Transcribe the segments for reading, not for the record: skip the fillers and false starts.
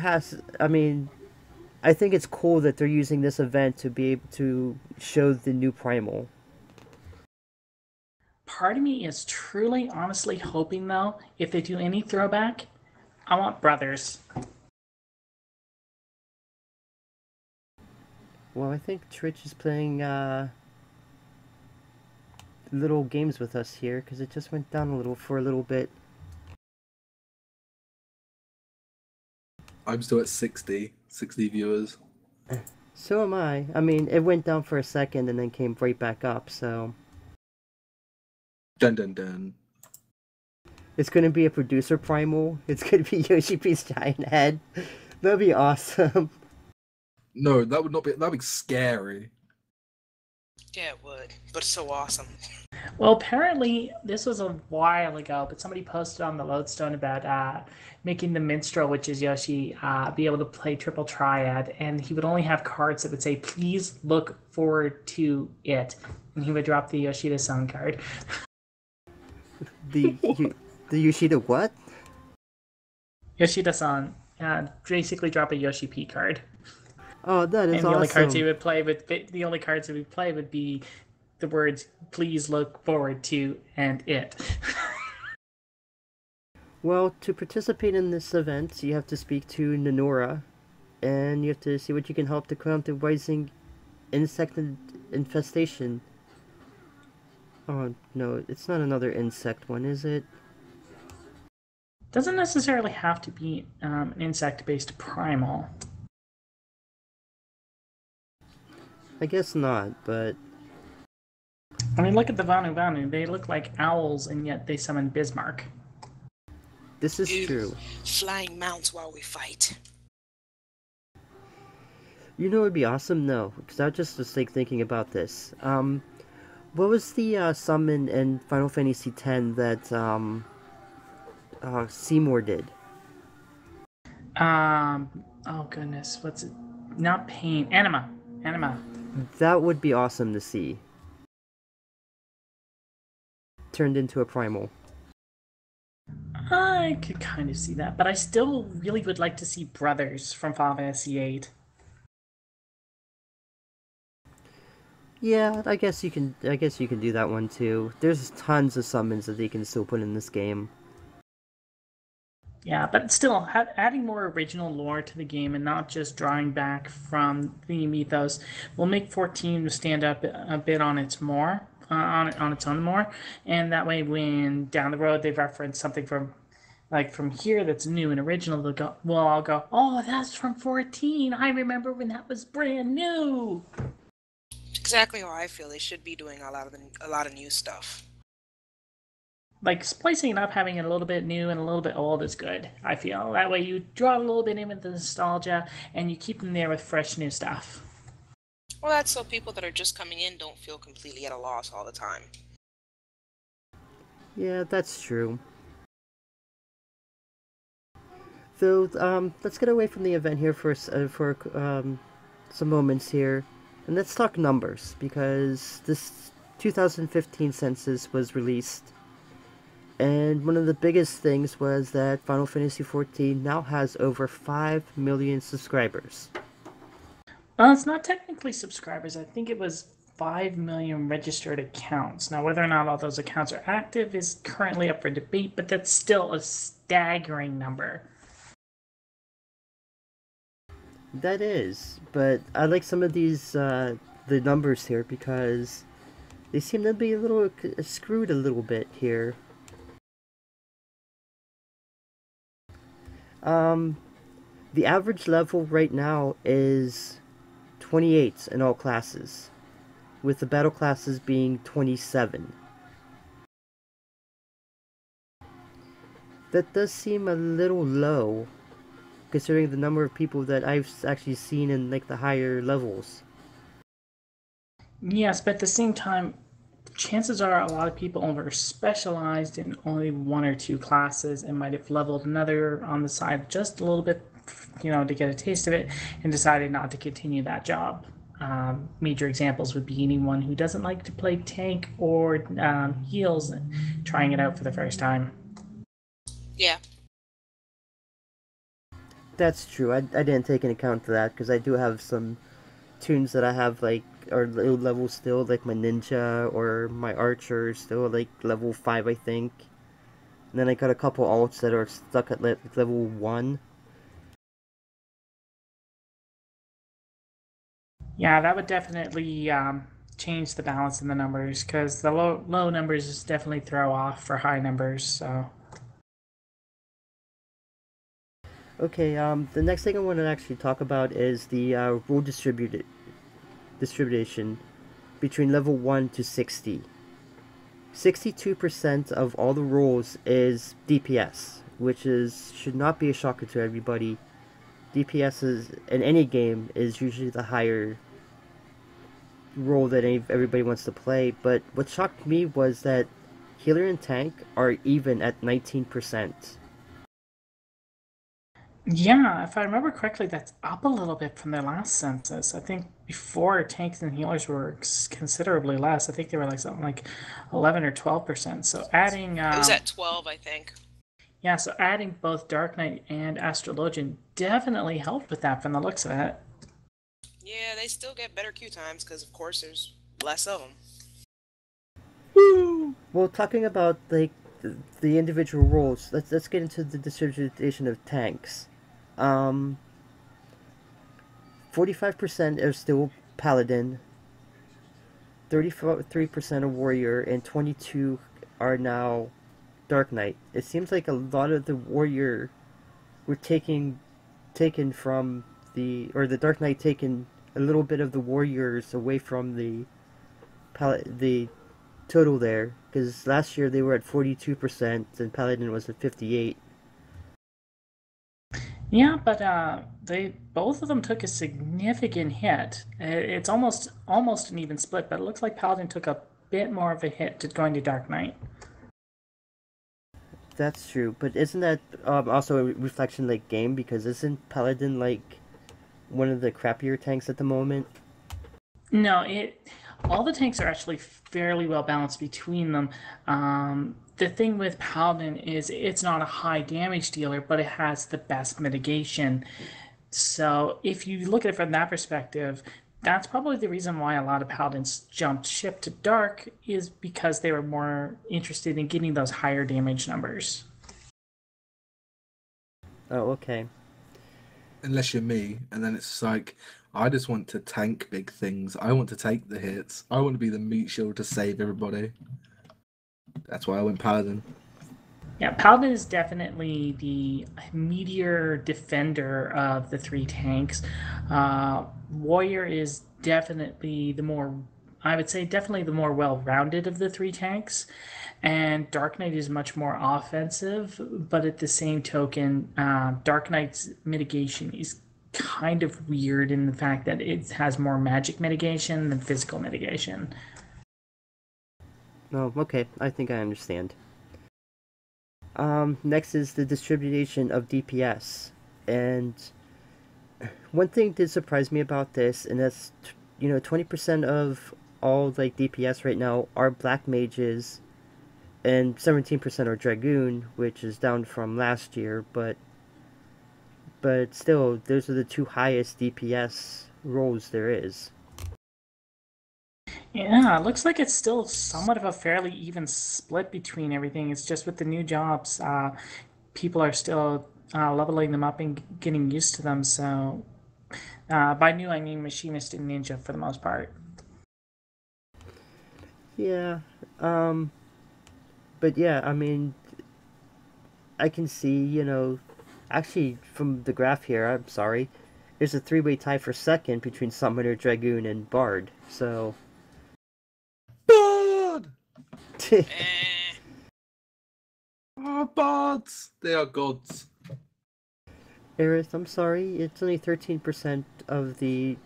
I think it's cool that they're using this event to be able to show the new Primal. Part of me is truly, honestly hoping, though, if they do any throwback, I want brothers. Well, I think Twitch is playing little games with us here because it just went down a little for a little bit. I'm still at 60 viewers. So am I. I mean, it went down for a second and then came right back up, so... Dun dun dun. It's gonna be a producer primal. It's gonna be Yoshi P's giant head. That'd be awesome. No, that would not be... That'd be scary. Yeah, it would. But it's so awesome. Well, apparently, this was a while ago, but somebody posted on the Lodestone about making the minstrel, which is Yoshi, be able to play triple triad, and he would only have cards that would say, please look forward to it. And he would drop the Yoshida-san card. The Yoshida what? Yoshida-san, basically drop a Yoshi P card. Oh, that is and the awesome. Only cards he would play the only cards he would play would be the words "please look forward to" and "it." Well, to participate in this event, you have to speak to Nanora, and you have to see what you can help to counter the rising insect infestation. Oh no, it's not another insect one, is it? Doesn't necessarily have to be an insect-based primal. I guess not, but... I mean, look at the Vanu Vanu. They look like owls, and yet they summon Bismarck. This is true. Flying mounts while we fight. You know what would be awesome? No, because I was like thinking about this. What was the summon in Final Fantasy X that Seymour did? Oh goodness, what's it? Not Pain. Anima. That would be awesome to see. Turned into a primal. I could kind of see that, but I still really would like to see brothers from Final Fantasy VIII. Yeah, I guess you can do that one too. There's tons of summons that they can still put in this game. Yeah, but still, adding more original lore to the game and not just drawing back from the mythos will make 14 stand up a bit on its own more, and that way, when down the road they reference something from here that's new and original, I'll go, oh, that's from 14. I remember when that was brand new. Exactly how I feel. They should be doing a lot of new stuff. Like, splicing it up, having it a little bit new and a little bit old is good, I feel. That way you draw a little bit in with the nostalgia, and you keep them there with fresh new stuff. Well, that's so people that are just coming in don't feel completely at a loss all the time. Yeah, that's true. So, let's get away from the event here for some moments here, and let's talk numbers, because this 2015 census was released. And one of the biggest things was that Final Fantasy XIV now has over 5 million subscribers. Well, it's not technically subscribers. I think it was 5 million registered accounts. Now, whether or not all those accounts are active is currently up for debate, but that's still a staggering number. That is, but I like some of these, the numbers here, because they seem to be a little screwed a little bit here. The average level right now is 28 in all classes, with the battle classes being 27. That does seem a little low, considering the number of people that I've actually seen in like the higher levels. Yes, but at the same time, chances are a lot of people were specialized in only one or two classes and might have leveled another on the side just a little bit, to get a taste of it, and decided not to continue that job. Major examples would be anyone who doesn't like to play tank or heals, trying it out for the first time. Yeah. That's true. I didn't take into account of that because I do have some tunes that I have like are low level still, like my ninja or my archer is still like level 5, I think. And then I got a couple alts that are stuck at level 1. Yeah, that would definitely change the balance in the numbers because the low numbers is definitely throw off for high numbers. So Okay, the next thing I want to actually talk about is the rule distribution between level 1 to 60. 62% of all the rolls is DPS, which should not be a shocker to everybody. DPS is in any game is usually the higher role that everybody wants to play, but what shocked me was that healer and tank are even at 19%. yeah, if I remember correctly, that's up a little bit from the last census. I think before tanks and healers were considerably less. I think they were like something like 11 or 12%. So adding It was at 12, I think. yeah, so adding both Dark Knight and Astrologian definitely helped with that from the looks of it. Yeah, they still get better queue times because, of course, there's less of them. Woo! Well, talking about like the individual roles, let's get into the distribution of tanks. 45% are still paladin, 33% are warrior, and 22 are now Dark Knight. It seems like a lot of the warrior were taken from the Dark Knight taken a little bit of the warriors away from the total there, because last year they were at 42% and paladin was at 58. Yeah, but they both of them took a significant hit. It's almost an even split, but it looks like Paladin took a bit more of a hit to going to Dark Knight. That's true, but isn't that also a reflection like game, because isn't paladin like one of the crappier tanks at the moment? No, all the tanks are actually fairly well balanced between them. The thing with Paladin is it's not a high damage dealer, but it has the best mitigation. So if you look at it from that perspective, that's probably the reason why a lot of Paladins jumped ship to Dark, is because they were more interested in getting those higher damage numbers. Oh, okay. Unless you're me, and then it's like, I just want to tank big things. I want to take the hits. I want to be the meat shield to save everybody. That's why I went paladin. Yeah, Paladin is definitely the meteor defender of the three tanks. Warrior is definitely I would say, definitely the more well-rounded of the three tanks. And Dark Knight is much more offensive, but at the same token, Dark Knight's mitigation is kind of weird in the fact that it has more magic mitigation than physical mitigation. Oh, okay. I think I understand. Next is the distribution of DPS. And one thing did surprise me about this, and that's, 20% of all, like, DPS right now are black mages, and 17% are dragoon, which is down from last year, but still, those are the two highest DPS roles there is. Yeah, it looks like it's still somewhat of a fairly even split between everything. It's just with the new jobs, people are still leveling them up and getting used to them. So, by new, I mean machinist and ninja for the most part. Yeah, but yeah, I mean, I can see, actually from the graph here, I'm sorry, there's a three-way tie for second between Summoner, Dragoon, and Bard, so... Bard! Eh, Oh, bards! They are gods. Aerith, I'm sorry, it's only 13% of the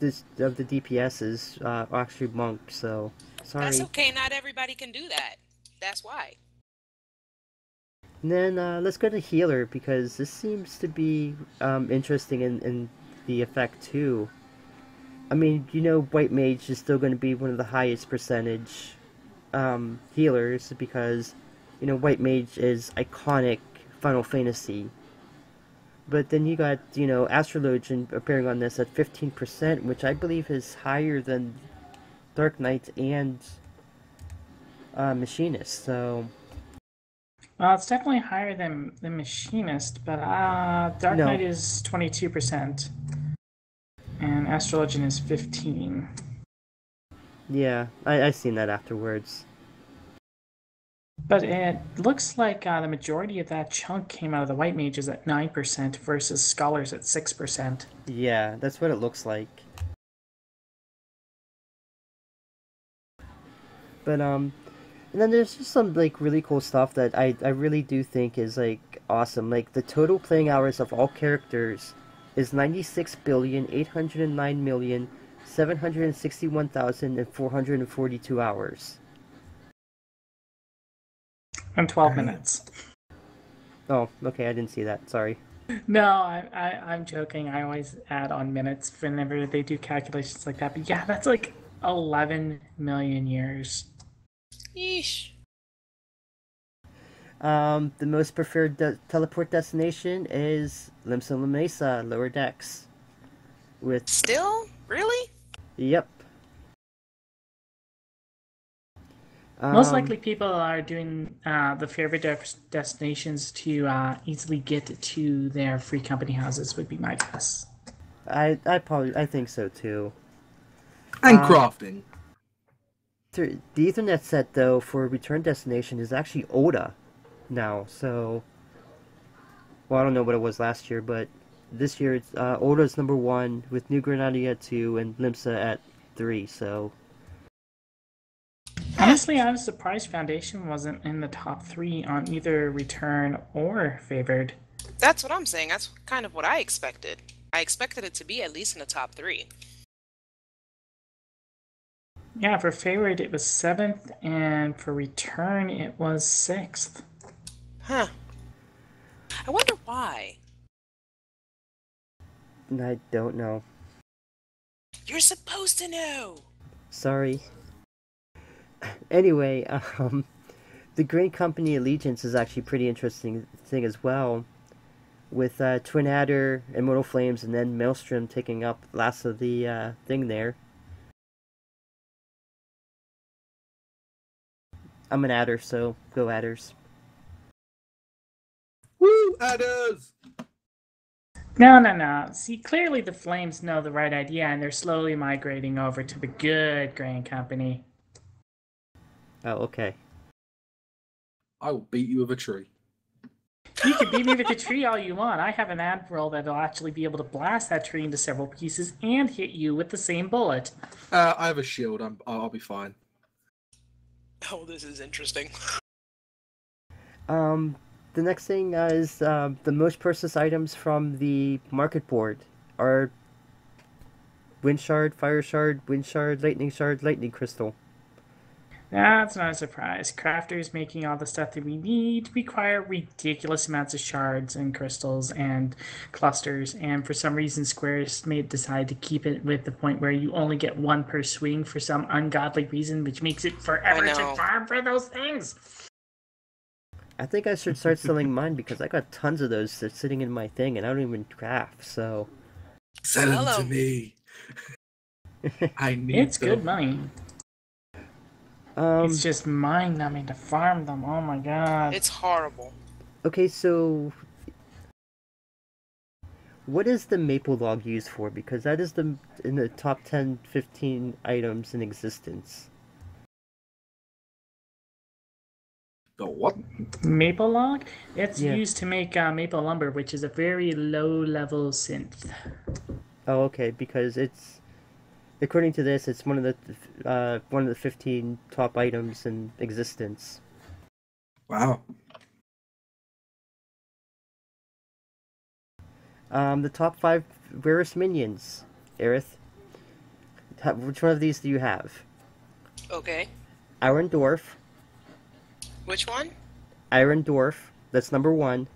DPSs are actually monks, so sorry. that's okay. Not everybody can do that. That's why. And then let's go to healer, because this seems to be interesting in the effect too. I mean, White Mage is still going to be one of the highest percentage healers, because White Mage is iconic Final Fantasy. But then you got, Astrologian appearing on this at 15%, which I believe is higher than Dark Knight and Machinist. So, Well, it's definitely higher than the Machinist, but Dark No. Knight is 22%, and Astrologian is 15. yeah, I seen that afterwards. But it looks like the majority of that chunk came out of the White Mages at 9% versus Scholars at 6%. Yeah, that's what it looks like. But and then there's just some like really cool stuff that I really do think is like awesome. Like the total playing hours of all characters is 96,809,761,442 hours. And 12 minutes. Oh, okay, I didn't see that. Sorry. No, I'm joking. I always add on minutes whenever they do calculations like that. But yeah, that's like 11 million years. Yeesh. The most preferred teleport destination is Limsa La Mesa, Lower Decks. With Still? Really? Yep. Most likely people are doing the favorite destinations to easily get to their free company houses would be my guess. I think so too. And crafting. The Ethernet set though for return destination is actually Oda now. So, well, I don't know what it was last year, but this year it's Oda's number 1 with New Granada at 2 and Limsa at 3. So. Honestly, I was surprised Foundation wasn't in the top 3 on either return or favored. That's what I'm saying. That's kind of what I expected. I expected it to be at least in the top 3. Yeah, for favored it was 7th, and for return it was 6th. Huh. I wonder why. I don't know. You're supposed to know. Sorry. Anyway, the Great Company Allegiance is actually a pretty interesting thing as well, with Twin Adder, Immortal Flames, and then Maelstrom taking up last of the thing there. I'm an Adder, so go Adders. Woo, Adders! No. See, clearly the Flames know the right idea, and they're slowly migrating over to the good Grand Company. Oh, okay. I will beat you with a tree. You can beat me with a tree all you want. I have an admiral that'll actually be able to blast that tree into several pieces and hit you with the same bullet. I have a shield. I'll be fine. Oh, this is interesting. The next thing is the most purchased items from the market board are Wind Shard, Fire Shard, Wind Shard, Lightning Crystal. That's not a surprise. Crafters making all the stuff that we need require ridiculous amounts of shards and crystals and clusters, and for some reason Square's may decide to keep it with the point where you only get 1 per swing for some ungodly reason, which makes it forever to farm for those things. I think I should start selling mine because I got tons of those sitting in my thing and I don't even craft, so... Sell them to me. I need It's them. good money. It's just mind-numbing to farm them. Oh my god. It's horrible. Okay, so... what is the maple log used for? Because that is in the top 10, 15 items in existence. The what? Maple log? It's Yeah. used to make maple lumber, which is a very low-level synth. Oh, okay, because it's... according to this, it's one of the 15 top items in existence. Wow. The top 5 rarest minions, Aerith. Which one of these do you have? Okay. Iron Dwarf. Which one? Iron Dwarf. That's number 1.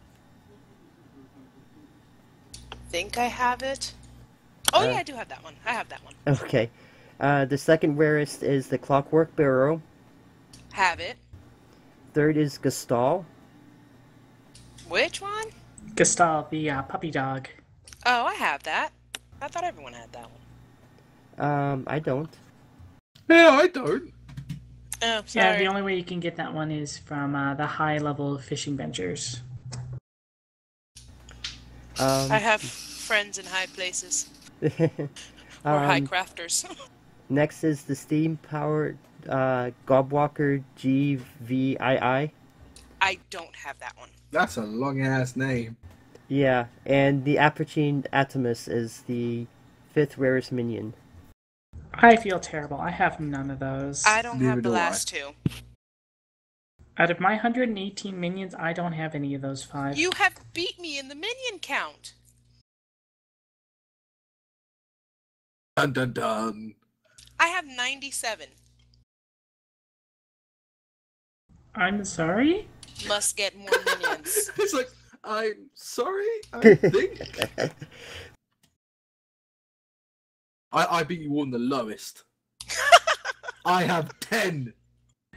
Think I have it. Oh yeah, I do have that one. I have that one. Okay. The second rarest is the Clockwork Barrow. Have it. Third is Gestal. Which one? Gestal, the puppy dog. Oh, I have that. I thought everyone had that one. I don't. Yeah, I don't. Oh, Yeah, sorry. the only way you can get that one is from the high-level fishing ventures. I have friends in high places. Or high crafters. Next is the steam-powered Gobwalker GVII. I don't have that one. That's a long-ass name. Yeah, and the Apachine Atomus is the 5th rarest minion. I feel terrible. I have none of those. I don't Neither have the do I. last two. Out of my 118 minions, I don't have any of those 5. You have beat me in the minion count. Dun dun dun. I have 97. I'm sorry? Must get more minions. It's like, I'm sorry, I think. I beat you on the lowest. I have 10.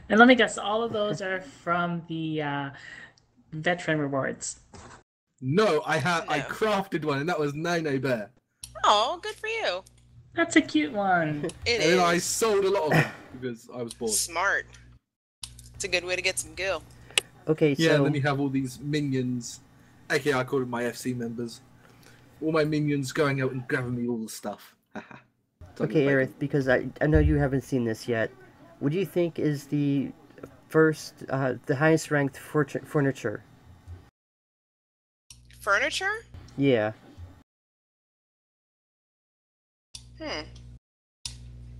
And let me guess, all of those are from the veteran rewards. No, I No. crafted one, and that was Nino Bear. Oh, good for you. That's a cute one. It And then I is. sold a lot of them because I was bored. Smart. It's a good way to get some gil. Okay, Yeah, so and then you have all these minions. Okay, I call them my FC members. All my minions going out and grabbing me all the stuff. okay, Aerith, because I know you haven't seen this yet. What do you think is the the highest ranked furniture? Furniture? Yeah.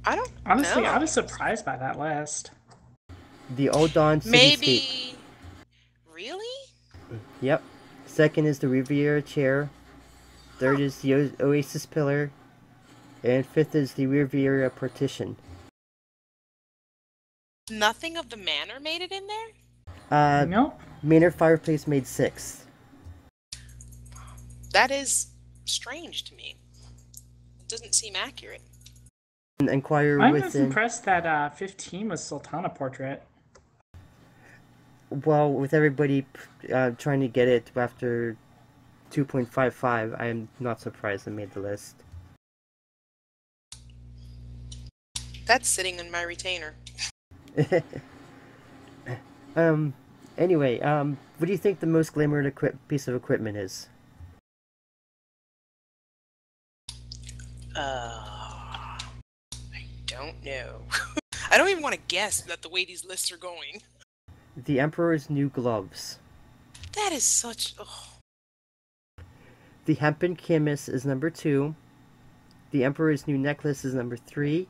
I don't Honestly, know. I was surprised by that list. The Odon Cityscape. Maybe. Really? Yep. Second is the Riviera chair. Third is the Oasis pillar. And fifth is the Riviera partition. Nothing of the manor made it in there? Nope. Manor fireplace made 6th. That is strange to me. It doesn't seem accurate. And Inquire I was within. impressed that 15 was Sultana portrait. Well, with everybody trying to get it after 2.55, I am not surprised it made the list. That's sitting in my retainer. Anyway, what do you think the most glamorous piece of equipment is? I don't know. I don't even want to guess that the way these lists are going. The Emperor's new gloves. That is such... Oh. The Hempen Chemist is number 2. The Emperor's new necklace is number 3.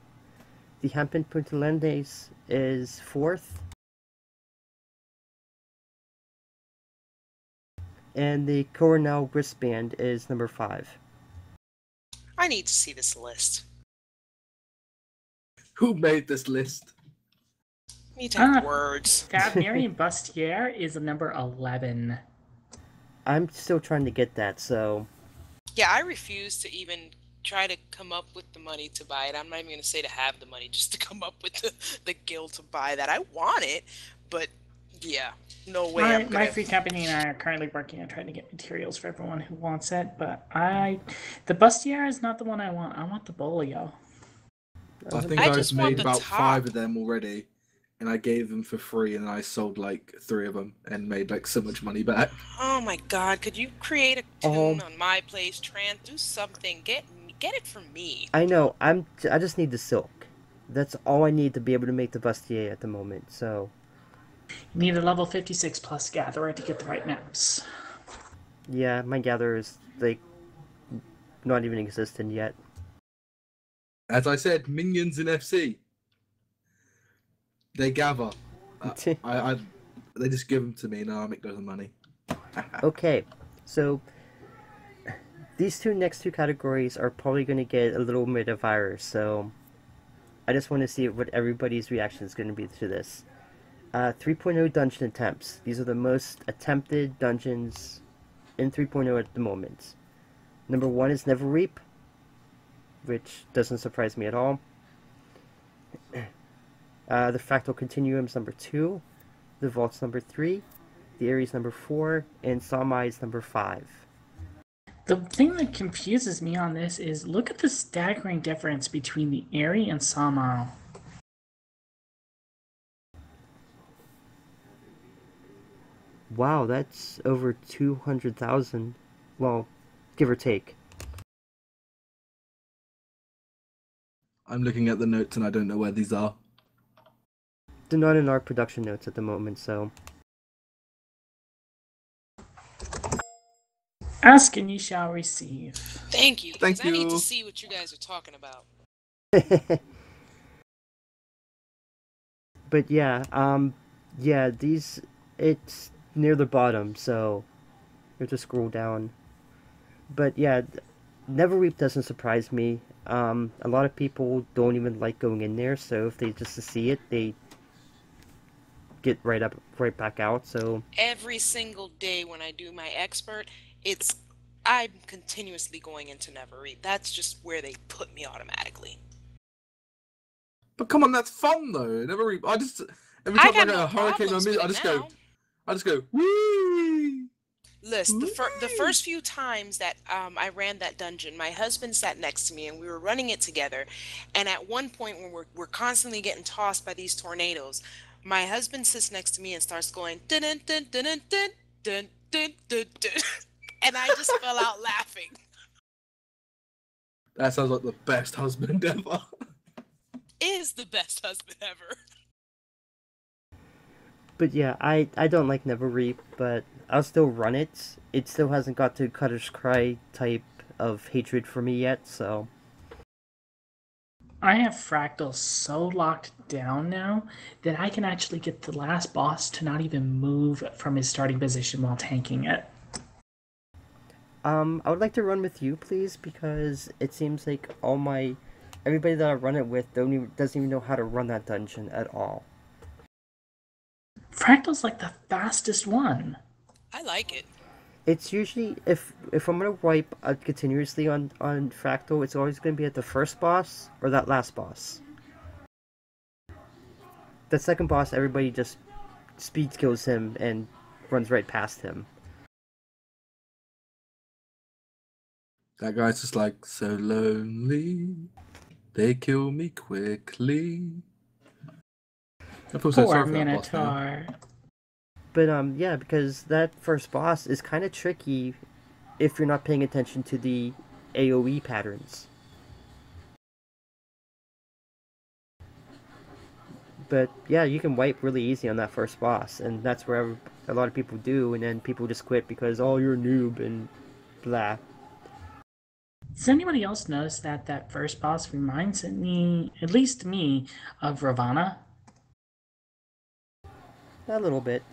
The Hempen Puntalendes is 4th. And the Coronel wristband is number 5. I need to see this list. Who made this list? I need to have words. That Marion Bustier is a number 11. I'm still trying to get that, so... Yeah, I refuse to even try to come up with the money to buy it. I'm not even going to say to have the money, just to come up with the gil to buy that. I want it, but yeah, no way. My free company and I are currently working on trying to get materials for everyone who wants it, but the Bustier is not the one I want. I want the Bolio. I think I I've just want made the about top. 5 of them already, and I gave them for free, and I sold like 3 of them and made like so much money back. Oh my god, could you create a tune on my place, Tran? Do something. Get it for me. I know, I just need the silk. That's all I need to be able to make the Bustier at the moment, so... You need a level 56 plus gatherer to get the right maps. Yeah, my gatherer is, like, not even existent yet. As I said, minions in FC. They gather. They just give them to me, and I make those money. Okay, so these next two categories are probably going to get a little bit of virus, so I just want to see what everybody's reaction is going to be to this. 3.0 dungeon attempts. These are the most attempted dungeons in 3.0 at the moment. Number 1 is Never Reap, which doesn't surprise me at all. The Fractal Continuum is number 2. The Vault's number 3. the Aries number 4, and Samai is number 5. The thing that confuses me on this is look at the staggering difference between the Eri and Samao. Wow, that's over 200,000. Well, give or take. I'm looking at the notes and I don't know where these are. They're not in our production notes at the moment, so... Ask and ye shall receive. Thank you. Thank Because I need to you. see what you guys are talking about. But yeah, these... It's near the bottom, so... You have to scroll down. But yeah, Never Reap doesn't surprise me. A lot of people don't even like going in there, so if they just see it, they get right back out, so... Every single day when I do my expert, I'm continuously going into Never Reap. That's just where they put me automatically. But come on, that's fun though. Never reap. Every time I get a hurricane on me, I just go, whee! Listen, the first few times that I ran that dungeon, my husband sat next to me and we were running it together. And at one point when we're constantly getting tossed by these tornadoes, my husband sits next to me and starts going dun dun dun dun dun dun dun dun dun dun, and I just fell out laughing. That sounds like the best husband ever. Is the best husband ever. But yeah, I don't like Never Reap, but I'll still run it. It still hasn't got to Cutter's Cry type of hatred for me yet, so... I have Fractal so locked down now that I can actually get the last boss to not even move from his starting position while tanking it. I would like to run with you, please, because it seems like everybody that I run it with doesn't even know how to run that dungeon at all. Fractal's like the fastest one. I like it. It's usually, if I'm gonna wipe continuously on Fractal, it's always gonna be at the first boss or that last boss. The second boss, everybody just speed kills him and runs right past him. That guy's just like, so lonely, they kill me quickly. I feel so Poor sorry for that boss now. Minotaur. But yeah, because that first boss is kind of tricky if you're not paying attention to the AoE patterns. But yeah, you can wipe really easy on that first boss, and that's where a lot of people do, and then people just quit because, oh, you're a noob, and blah. Does anybody else notice that first boss reminds me, at least me, of Ravana? A little bit.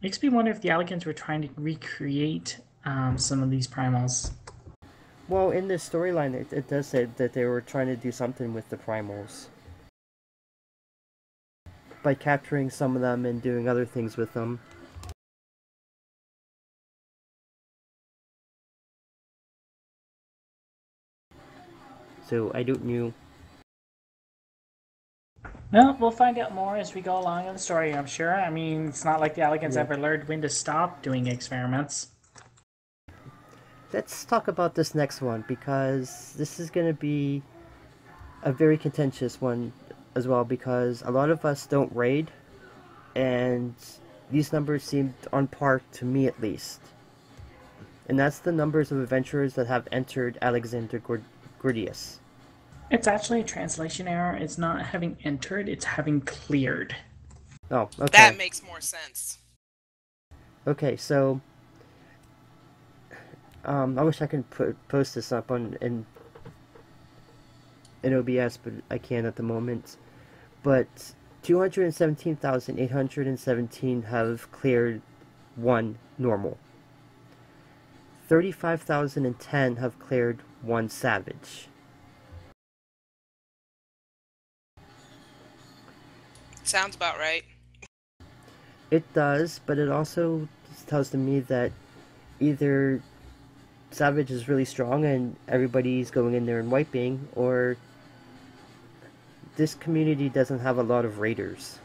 Makes me wonder if the Elegants were trying to recreate some of these primals. Well, in this storyline, it does say that they were trying to do something with the primals. By capturing some of them and doing other things with them. So, I don't know. Well, we'll find out more as we go along in the story, I'm sure. I mean, it's not like the Elegants ever learned when to stop doing experiments. Let's talk about this next one, because this is going to be a very contentious one as well, because a lot of us don't raid, and these numbers seem on par to me at least. And that's the numbers of adventurers that have entered Alexander Gordius. It's actually a translation error. It's not having entered, it's having cleared. Oh, okay. That makes more sense. Okay, so I wish I could post this up in OBS, but I can't at the moment. But 217,817 have cleared 1 normal. 35,010 have cleared 1 savage. Sounds about right. It does, but it also tells to me that either Savage is really strong and everybody's going in there and wiping, or this community doesn't have a lot of raiders.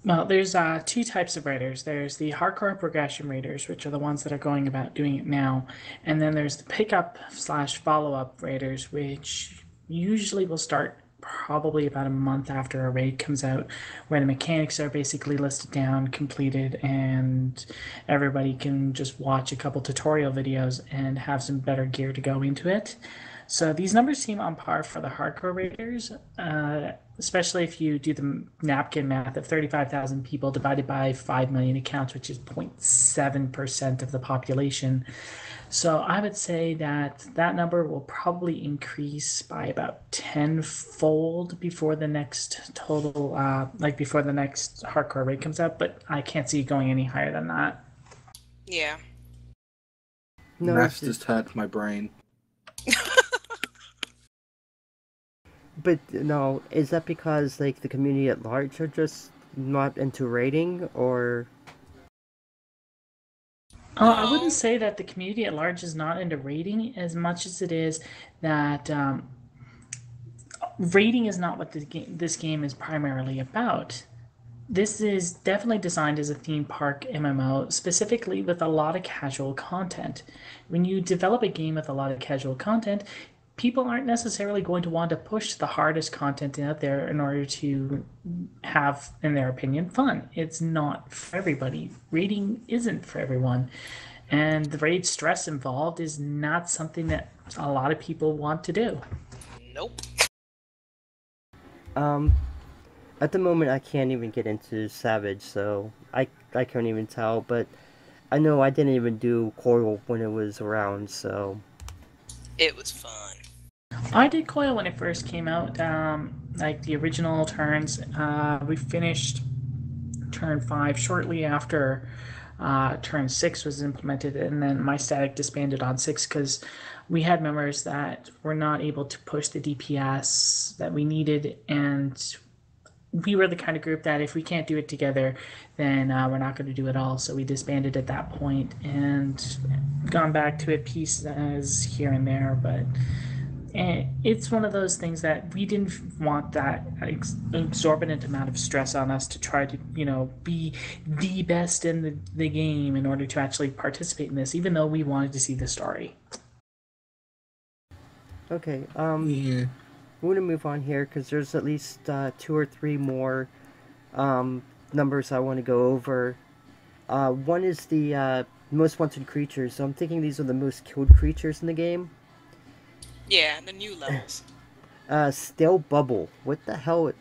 Well, there's two types of raiders. There's the hardcore progression raiders, which are the ones that are going about doing it now, and then there's the pickup slash follow up raiders, which usually will start probably about a month after a raid comes out, where the mechanics are basically listed down, completed, and everybody can just watch a couple tutorial videos and have some better gear to go into it. So these numbers seem on par for the hardcore raiders, especially if you do the napkin math of 35,000 people divided by 5 million accounts, which is 0.7% of the population. So I would say that that number will probably increase by about tenfold before the next total, before the next hardcore raid comes out, but I can't see it going any higher than that. Yeah. No, Maths just hurt my brain. but no, is that because like the community at large are just not into rating, or? I wouldn't say that the community at large is not into rating as much as it is that rating is not what this game is primarily about. This is definitely designed as a theme park MMO, specifically with a lot of casual content. When you develop a game with a lot of casual content, people aren't necessarily going to want to push the hardest content out there in order to have, in their opinion, fun. It's not for everybody. Raiding isn't for everyone. And the raid stress involved is not something that a lot of people want to do. Nope. At the moment, I can't even get into Savage, so I can't even tell. But I know I didn't even do Coil when it was around, so It was fun. I did Coil when it first came out, like the original turns. We finished turn 5 shortly after turn 6 was implemented, and then my static disbanded on 6 because we had members that were not able to push the DPS that we needed, and we were the kind of group that if we can't do it together, then we're not going to do it all. So we disbanded at that point and gone back to it pieces here and there. But it's one of those things that we didn't want that exorbitant amount of stress on us to try to, be the best in the game in order to actually participate in this, even though we wanted to see the story. okay. Yeah. We're gonna move on here because there's at least 2 or 3 more numbers I want to go over. One is the most wanted creatures. So I'm thinking these are the most killed creatures in the game. Yeah, the new levels. Stale Bubble. What the hell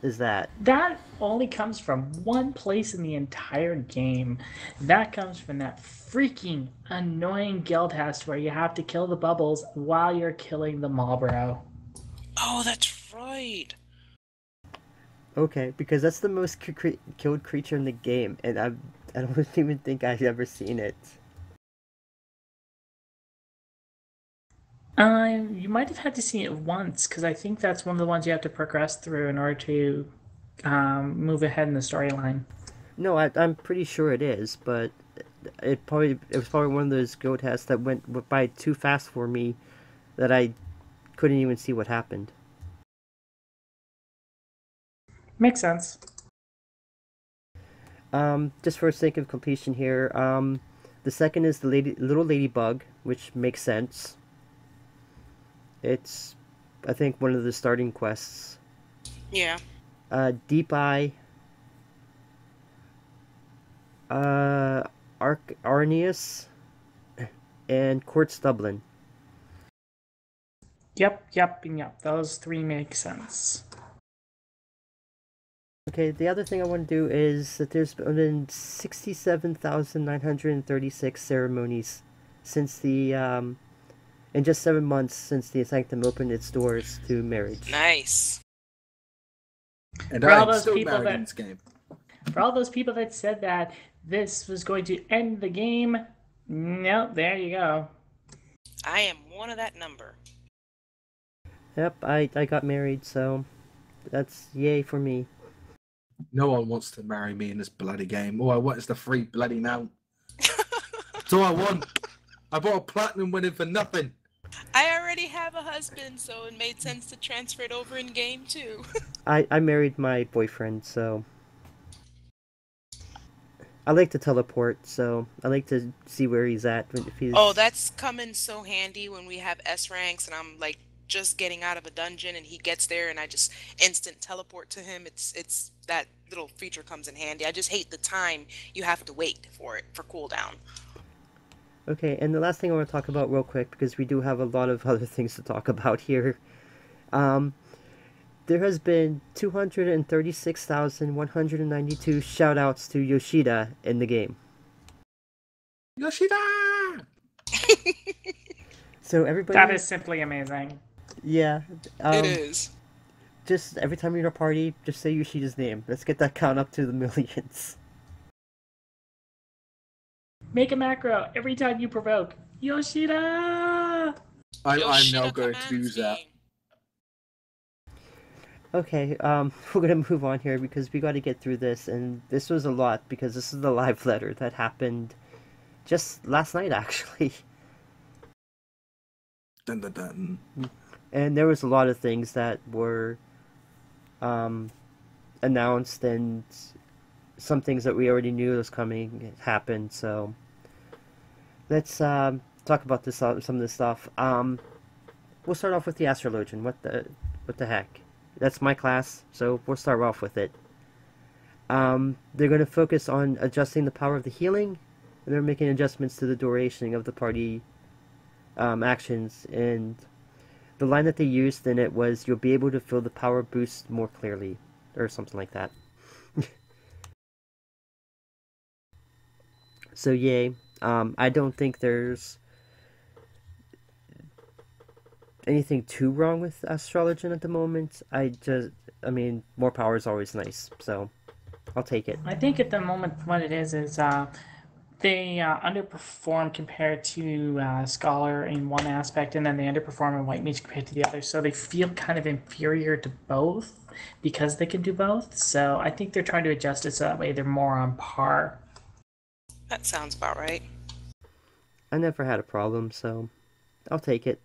is that? That only comes from one place in the entire game. That comes from that freaking annoying guild house where you have to kill the bubbles while you're killing the Marlboro. Oh, that's right. Okay, because that's the most killed creature in the game, and I don't even think I've ever seen it. You might have had to see it once, because I think that's one of the ones you have to progress through in order to move ahead in the storyline. No, I'm pretty sure it is, but it was probably one of those go tests that went by too fast for me that I couldn't even see what happened. Makes sense. Just for sake of completion here, the second is the little ladybug, which makes sense. It's, I think, one of the starting quests. Yeah. Deep Eye, Arnius, and Quartz Dublin. Yep. Those 3 make sense. Okay, the other thing I want to do is that there's been 67,936 ceremonies since the, in just 7 months since the Sanctum opened its doors to marriage. Nice. And For all I'm those still people married that- in this game. For all those people that said that this was going to end the game, nope, there you go. I am one of that number. Yep, I got married, so that's yay for me. No one wants to marry me in this bloody game. All I want is the free bloody mount. That's all I want. I bought a platinum winning for nothing. I already have a husband, so it made sense to transfer it over in game too. I married my boyfriend, so I like to teleport, so I like to see where he's at if Oh, he's. that's coming so handy when we have S ranks and I'm like just getting out of a dungeon and he gets there and I just instant teleport to him. It's that little feature comes in handy. I just hate the time you have to wait for it for cooldown. Okay, and the last thing I want to talk about real quick, because we do have a lot of other things to talk about here. Um, there has been 236,192 shoutouts to Yoshida in the game. Yoshida! So everybody, That is simply amazing. yeah, It is. just every time you're in a party, just say Yoshida's name. Let's get that count up to the millions. Make a macro every time you provoke. Yoshida! I'm now Yoshida going to commands do that. me. Okay, we're gonna move on here because we got to get through this, and this was a lot because this is the live letter that happened just last night, actually. Dun, dun, dun. And there was a lot of things that were announced, and some things that we already knew was coming happened. So let's talk about this some of this stuff. We'll start off with the astrologian. What the heck? That's my class, so we'll start off with it. They're going to focus on adjusting the power of the healing, and they're making adjustments to the duration of the party actions. And the line that they used in it was, "You'll be able to feel the power boost more clearly," or something like that. So yay. I don't think there's anything too wrong with astrologian at the moment. I mean, more power is always nice, so I'll take it. I think at the moment what it is they underperform compared to Scholar in one aspect, and then they underperform in White Mage compared to the other. So they feel kind of inferior to both because they can do both. So I think they're trying to adjust it so that way they're more on par. That sounds about right. I never had a problem, so I'll take it.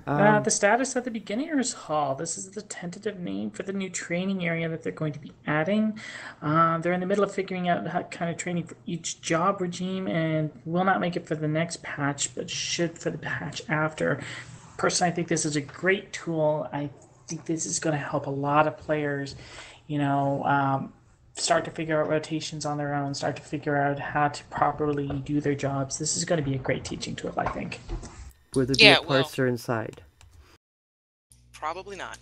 The status of the Beginner's Hall. This is the tentative name for the new training area that they're going to be adding. They're in the middle of figuring out how kind of training for each job regime and will not make it for the next patch, but should for the patch after. Personally, I think this is a great tool. I think this is going to help a lot of players, start to figure out rotations on their own, start to figure out how to properly do their jobs. This is going to be a great teaching tool, I think. Will there be a parser inside? Probably not.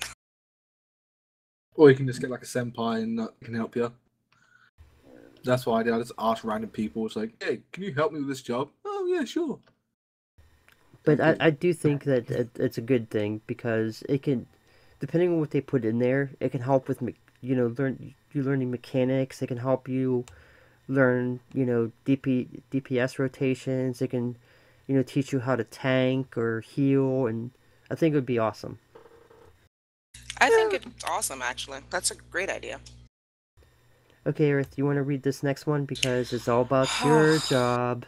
Or you can just get like a senpai and that can help you. That's what I did. I just asked random people. It's like, hey, can you help me with this job? Oh, yeah, sure. But I do think that it's a good thing because it can, depending on what they put in there, it can help with, learning mechanics. It can help you learn, DPS rotations. It can, teach you how to tank or heal, and I think it would be awesome. I think it's awesome, actually. That's a great idea. Okay, Earth, you want to read this next one because it's all about your job.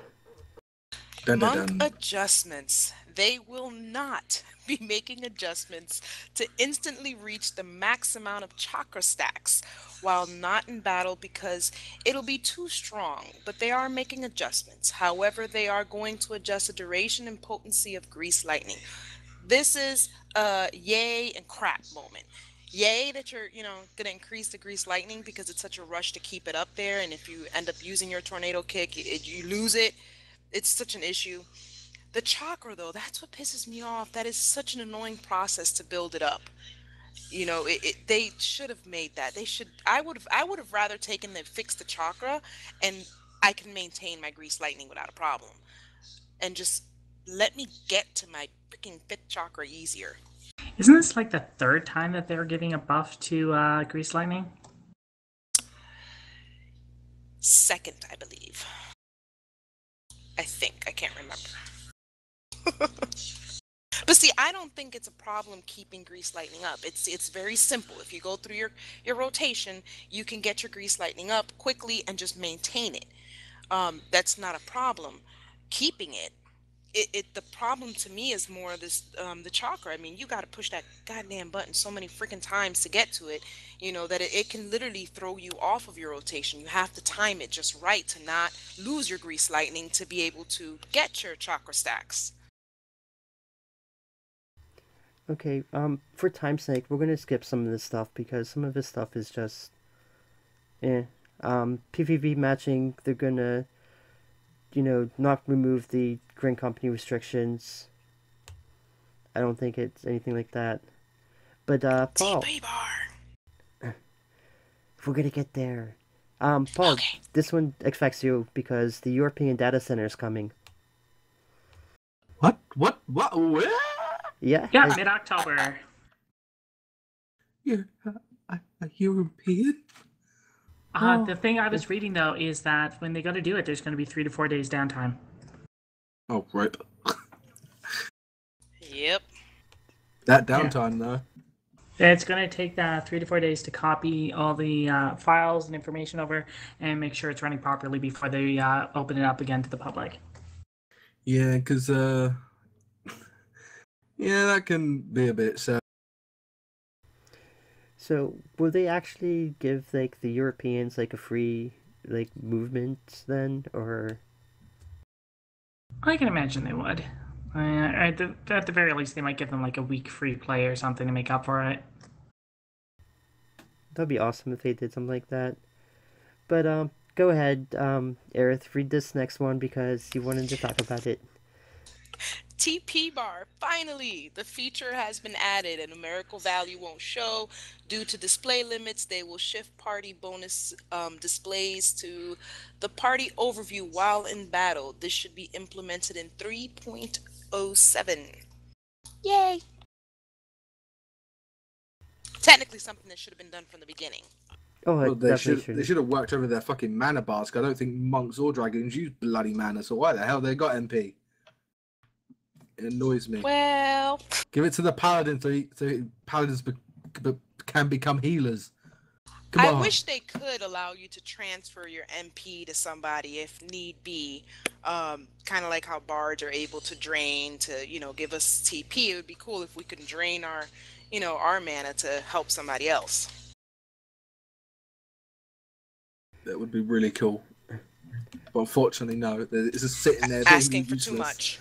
Dun, dun, Monk dun. adjustments. They will not be making adjustments to instantly reach the max amount of chakra stacks while not in battle because it'll be too strong, but they are making adjustments. However, they are going to adjust the duration and potency of Grease Lightning. This is a yay and crap moment. Yay that you're, going to increase the Grease Lightning because it's such a rush to keep it up there, and if you end up using your Tornado Kick, you lose it. It's such an issue. The chakra, though, that's what pisses me off. That is such an annoying process to build it up. They should have made that. They should. I would have rather taken the fix the chakra, and I can maintain my Grease Lightning without a problem, and just let me get to my freaking 5th chakra easier. Isn't this like the third time that they're giving a buff to Grease Lightning? 2nd, I believe. I think. I can't remember. But see, I don't think it's a problem keeping Grease Lightning up. It's very simple. If you go through your rotation, you can get your Grease Lightning up quickly and just maintain it. That's not a problem. Keeping it the problem to me is more this the chakra. I mean, you got to push that goddamn button so many freaking times to get to it, that it can literally throw you off of your rotation. You have to time it just right to not lose your grease lightning to be able to get your chakra stacks. Okay, for time's sake, we're gonna skip some of this stuff because some of this stuff is just, eh. PvP matching, they're gonna, not remove the Green Company restrictions. I don't think it's anything like that. But, Paul. TP bar. We're gonna get there. Paul, Okay. this one affects you because the European data center is coming. What? Where? Yeah. Yeah, mid-October. You're a European? The thing I was reading, though, is that when they go to do it, there's going to be 3 to 4 days downtime. Oh, right. Yep. That downtime, though. It's going to take 3 to 4 days to copy all the files and information over and make sure it's running properly before they open it up again to the public. Yeah, because, yeah, that can be a bit sad. So, will they actually give, the Europeans, a free, movement then, or...? I can imagine they would. At the very least, they might give them, a week free play or something to make up for it. That'd be awesome if they did something like that. But, go ahead, Aerith, read this next one because you wanted to talk about it. TP bar. Finally, the feature has been added. A numerical value won't show due to display limits. They will shift party bonus displays to the party overview while in battle. This should be implemented in 3.07. Yay! Technically, something that should have been done from the beginning. Oh, Well, they definitely should have worked over their fucking mana bars. 'Cause I don't think monks or dragons use bloody mana. So why the hell they got MP? It annoys me. Well, Give it to the paladin so paladins can become healers. Come I on. wish they could allow you to transfer your MP to somebody if need be. Kind of like how bards are able to drain to, give us TP. It would be cool if we could drain our, our mana to help somebody else. That would be really cool. But unfortunately, no. It's just sitting there. Asking for useless. too much.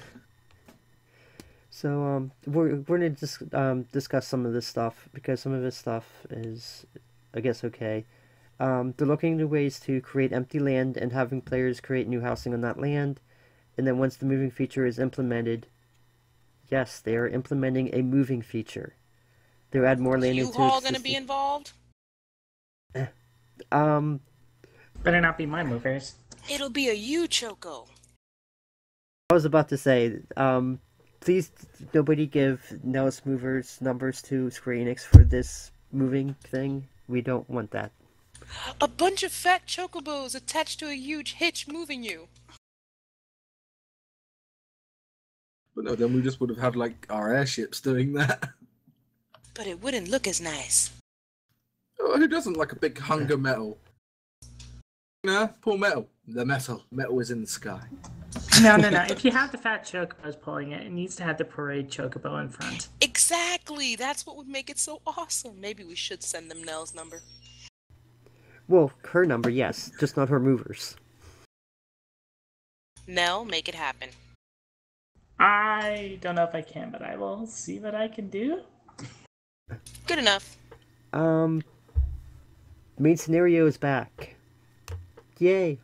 So, we're gonna just discuss some of this stuff because some of this stuff is, I guess, okay. They're looking into ways to create empty land and having players create new housing on that land, and then once the moving feature is implemented, yes, they are implementing a moving feature. They'll add more land into U-Haul gonna be involved? Better not be my movers. It'll be a U-Choco. I was about to say, please nobody give Nellis Movers numbers to Square Enix for this moving thing. We don't want that. A bunch of fat chocobos attached to a huge hitch moving you. But no, then we just would have had our airships doing that. But it wouldn't look as nice. Oh, who doesn't like a big hunger metal? Pull metal. The metal is in the sky. No. If you have the fat chocobos pulling it, it needs to have the parade chocobo in front. Exactly. That's what would make it so awesome. Maybe we should send them Nell's number. Well, her number, yes, just not her movers. Nell, make it happen. I don't know if I can, but I will see what I can do. Good enough. Main scenario is back. Yay.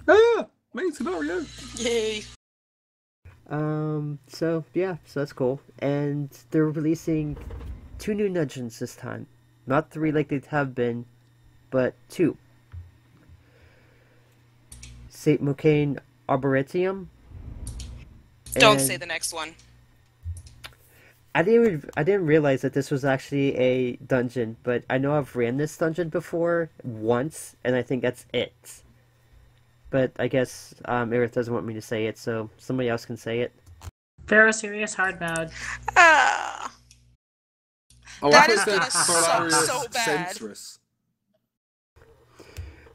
Ah! Main scenario! Yay. So that's cool. And they're releasing 2 new dungeons this time. Not 3 like they have been, but 2. St. Mocane Arboretum. Don't say the next one. I didn't realize that this was actually a dungeon, but I know I've ran this dungeon before once, and I think that's it. But I guess Aerith doesn't want me to say it, so somebody else can say it. Pharaoh Serious Hard Mode. Ah. Oh, That I is thought gonna it said suck so bad. Sensorous.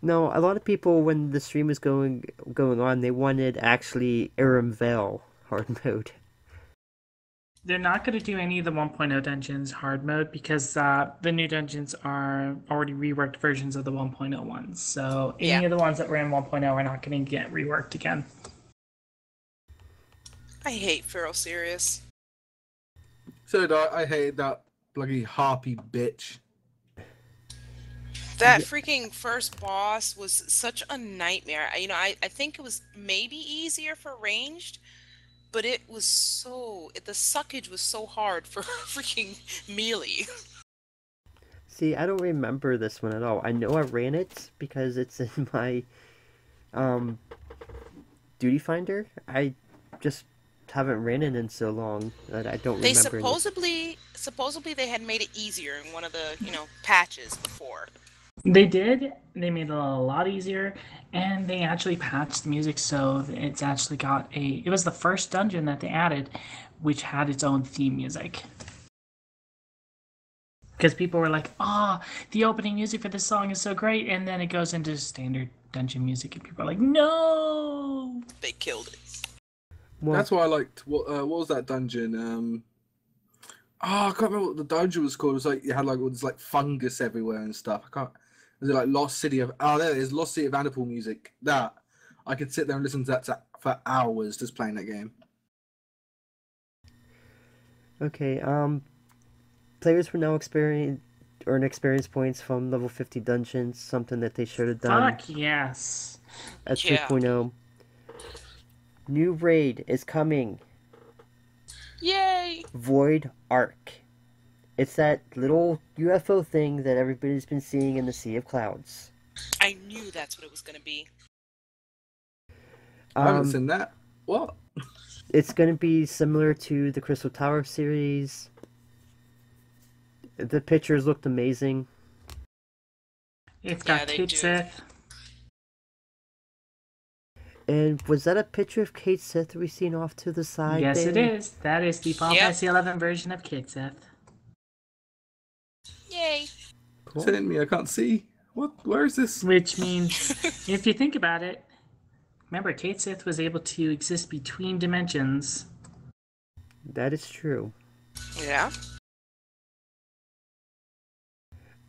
No, a lot of people when the stream was going on, they wanted actually Aram Vale hard mode. They're not going to do any of the 1.0 dungeons hard mode because the new dungeons are already reworked versions of the 1.0 ones. So any Yeah. of the ones that were in 1.0 are not going to get reworked again. I hate Feral Serious. So did I hated that bloody harpy bitch. That freaking first boss was such a nightmare. I think it was maybe easier for ranged, but it was the suckage was so hard for freaking melee. See, I don't remember this one at all. I know I ran it because it's in my duty finder. I just haven't ran it in so long that I don't They remember. supposedly they had made it easier in one of the patches before. They did. They made it a lot easier, and they actually patched the music so it's actually got it was the first dungeon that they added, which had its own theme music. Because people were like, the opening music for this song is so great, and then it goes into standard dungeon music, and people are like, no! They killed it. Well, That's why I liked what was that dungeon? I can't remember what the dungeon was called. It was like you had like all this like fungus everywhere and stuff. I can't. Was it like Lost City of? Oh, there it is. Lost City of Vanderpool music. That I could sit there and listen to that for hours just playing that game. okay, players will now earn experience points from level 50 dungeons, something that they should have done Fuck yes. at Yeah. 3.0. New raid is coming. Yay! Void Ark. It's that little UFO thing that everybody's been seeing in the Sea of Clouds. I knew that's what it was gonna be. I haven't seen that. What? It's going to be similar to the Crystal Tower series. The pictures looked amazing. It's Yeah, got they Kate do. Sith. And was that a picture of Kate Sith we seen off to the side? Yes, there? it is. That is the Final Yep. Fantasy 11 version of Kate Sith. Yay! Cool. Send me. I can't see. What? Where is this? Which means, if you think about it, remember, Kate Sith was able to exist between dimensions. That is true. Yeah.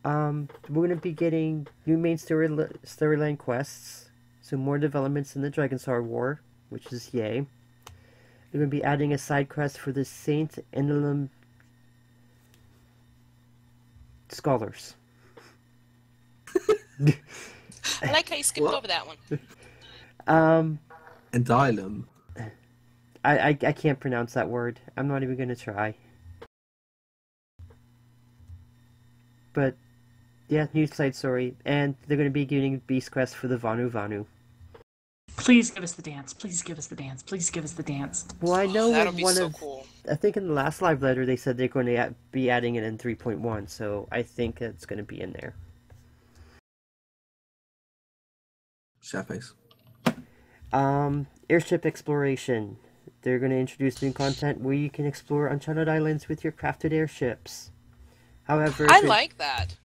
We're going to be getting new main storyline quests, so more developments in the Dragonstar War, which is yay. They're going to be adding a side quest for the Saint Enelum Scholars. I like how you skipped What? over that one. And Dilem. I can't pronounce that word. I'm not even going to try. But, yeah, new side story. And they're going to be getting Beast Quest for the Vanu Vanu. Please give us the dance. Please give us the dance. Please give us the dance. Well, I know That'll in be one so of... cool. I think in the last live letter they said they're going to be adding it in 3.1, so I think it's going to be in there. Shadface. Airship exploration. They're going to introduce new content where you can explore uncharted islands with your crafted airships. However, I like that.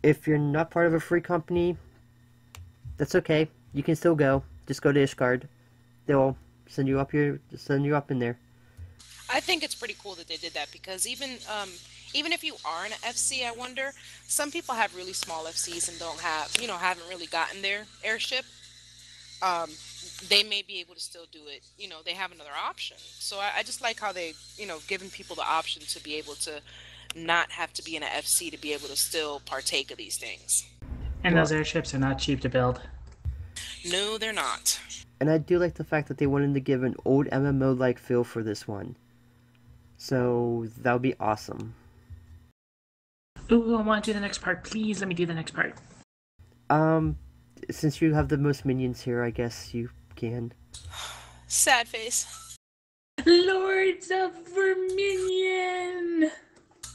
if you're not part of a free company, that's okay. You can still go. Just go to Ishgard. They'll send you up in there. I think it's pretty cool that they did that because even if you are in an FC, I wonder, some people have really small FCs and don't have, haven't really gotten their airship. They may be able to still do it. They have another option. So I just like how they, giving people the option to be able to not have to be in an FC to be able to still partake of these things. And those airships are not cheap to build. No, they're not. And I do like the fact that they wanted to give an old MMO-like feel for this one. So that would be awesome. Ooh, I want to do the next part. Please let me do the next part. Since you have the most minions here, I guess you can. Sad face. Lords of Verminion!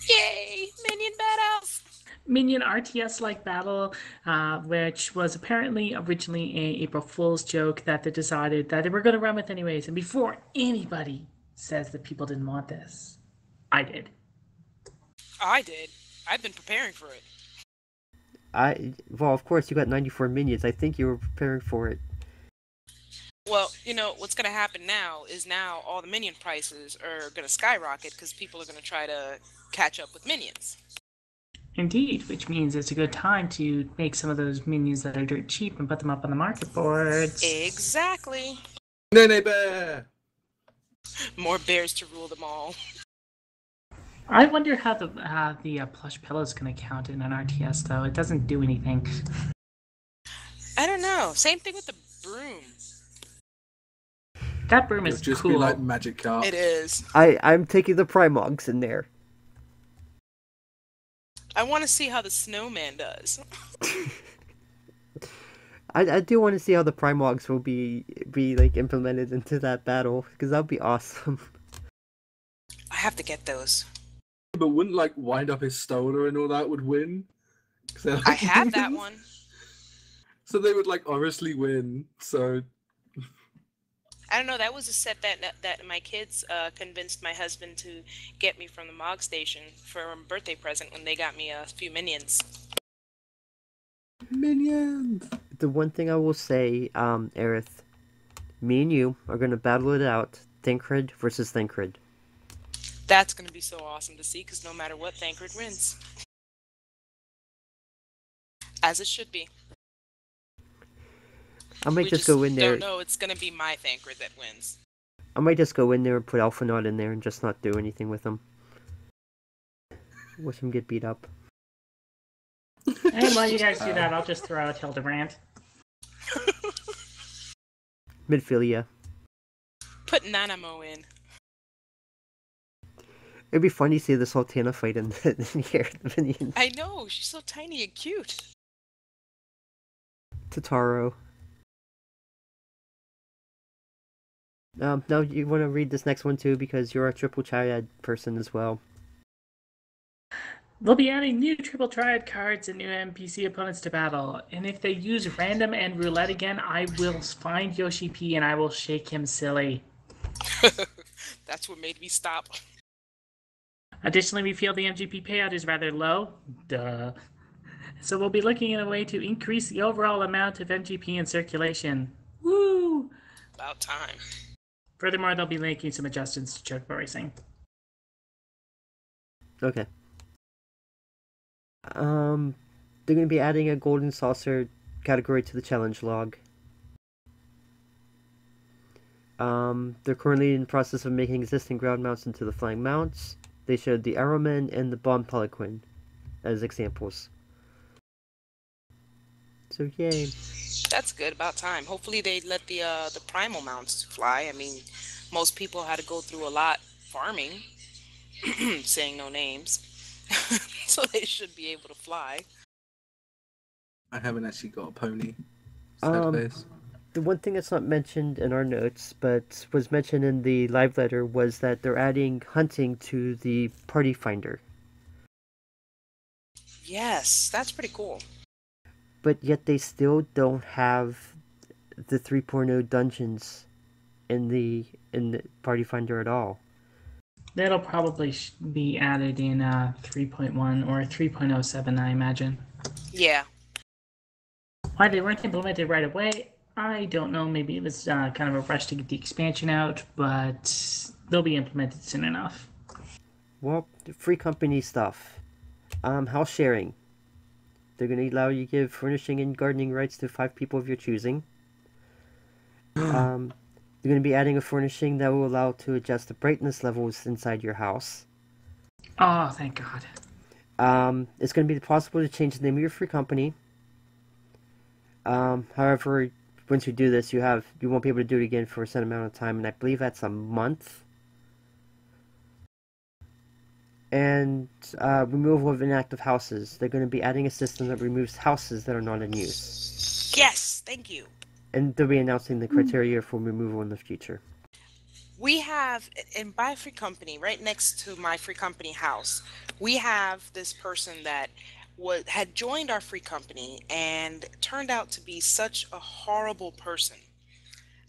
Yay! Minion badass! Minion RTS-like battle, which was apparently originally a April Fool's joke that they decided that they were going to run with anyways. And before anybody says that people didn't want this, I did. I did. I've been preparing for it. Well, of course, you got 94 minions. I think you were preparing for it. Well, what's going to happen now is now all the minion prices are going to skyrocket because people are going to try to catch up with minions. Indeed, which means it's a good time to make some of those minions that are dirt cheap and put them up on the market boards. Exactly. Nene Bear! More bears to rule them all. I wonder how the plush pillow is going to count in an RTS, though. It doesn't do anything. I don't know. Same thing with the broom. That broom It'll is just cool. be like Magic Carp. It is. I'm taking the Primogs in there. I want to see how the snowman does. I do want to see how the Primogs will be like implemented into that battle, because that would be awesome. I have to get those. But wouldn't like Wind Up His Stoner and all that would win? 'Cause they're, like, I have that demons. one. So they would like honestly win. So I don't know. That was a set that my kids convinced my husband to get me from the Mog Station for a birthday present when they got me a few minions. minions. The one thing I will say, Aerith, me and you are going to battle it out, Thancred versus Thancred. That's going to be so awesome to see because no matter what, Thancred wins. As it should be. I might We just go in there. Don't know it's going to be my Thancred that wins. I might just go in there and put Alphanaut in there and just not do anything with him. Watch him get beat up. And while you guys do that, I'll just throw out Hildebrand. Midfilia. Put Nanamo in. It'd be funny to see the Sultana fight in here. The minions. I know, she's so tiny and cute. Totaro. Now you want to read this next one too because you're a triple triad person as well. They'll be adding new triple triad cards and new NPC opponents to battle. And if they use random and roulette again, I will find Yoshi P and I will shake him silly. That's what made me stop. Additionally, we feel the MGP payout is rather low. Duh. So we'll be looking at a way to increase the overall amount of MGP in circulation. Woo! About time. Furthermore, they'll be making some adjustments to chocobo racing. Okay. They're going to be adding a golden saucer category to the challenge log. They're currently in the process of making existing ground mounts into the flying mounts. They showed the Arrowman and the Bomb Pelican as examples. So yay. That's good. About time. Hopefully they let the primal mounts fly. I mean, most people had to go through a lot farming, saying no names, so they should be able to fly. I haven't actually got a pony. Sad face. The one thing that's not mentioned in our notes, but was mentioned in the live letter, was that they're adding hunting to the party finder. Yes, that's pretty cool. But yet they still don't have the 3.0 dungeons in the party finder at all. That'll probably be added in 3.1 or 3.07, I imagine. Yeah. Why they weren't implemented right away, I don't know. Maybe it was kind of a rush to get the expansion out, but they'll be implemented soon enough. Well, free company stuff. House sharing. They're going to allow you to give furnishing and gardening rights to 5 people of your choosing. They're going to be adding a furnishing that will allow to adjust the brightness levels inside your house. Oh, thank God. It's going to be possible to change the name of your free company. However, once you do this, you won't be able to do it again for a set amount of time, and I believe that's a month. And removal of inactive houses. They're going to be adding a system that removes houses that are not in use. Yes, thank you. And they'll be announcing the criteria for removal in the future. We have, in my free company, right next to my free company house, we have this person that had joined our free company and turned out to be such a horrible person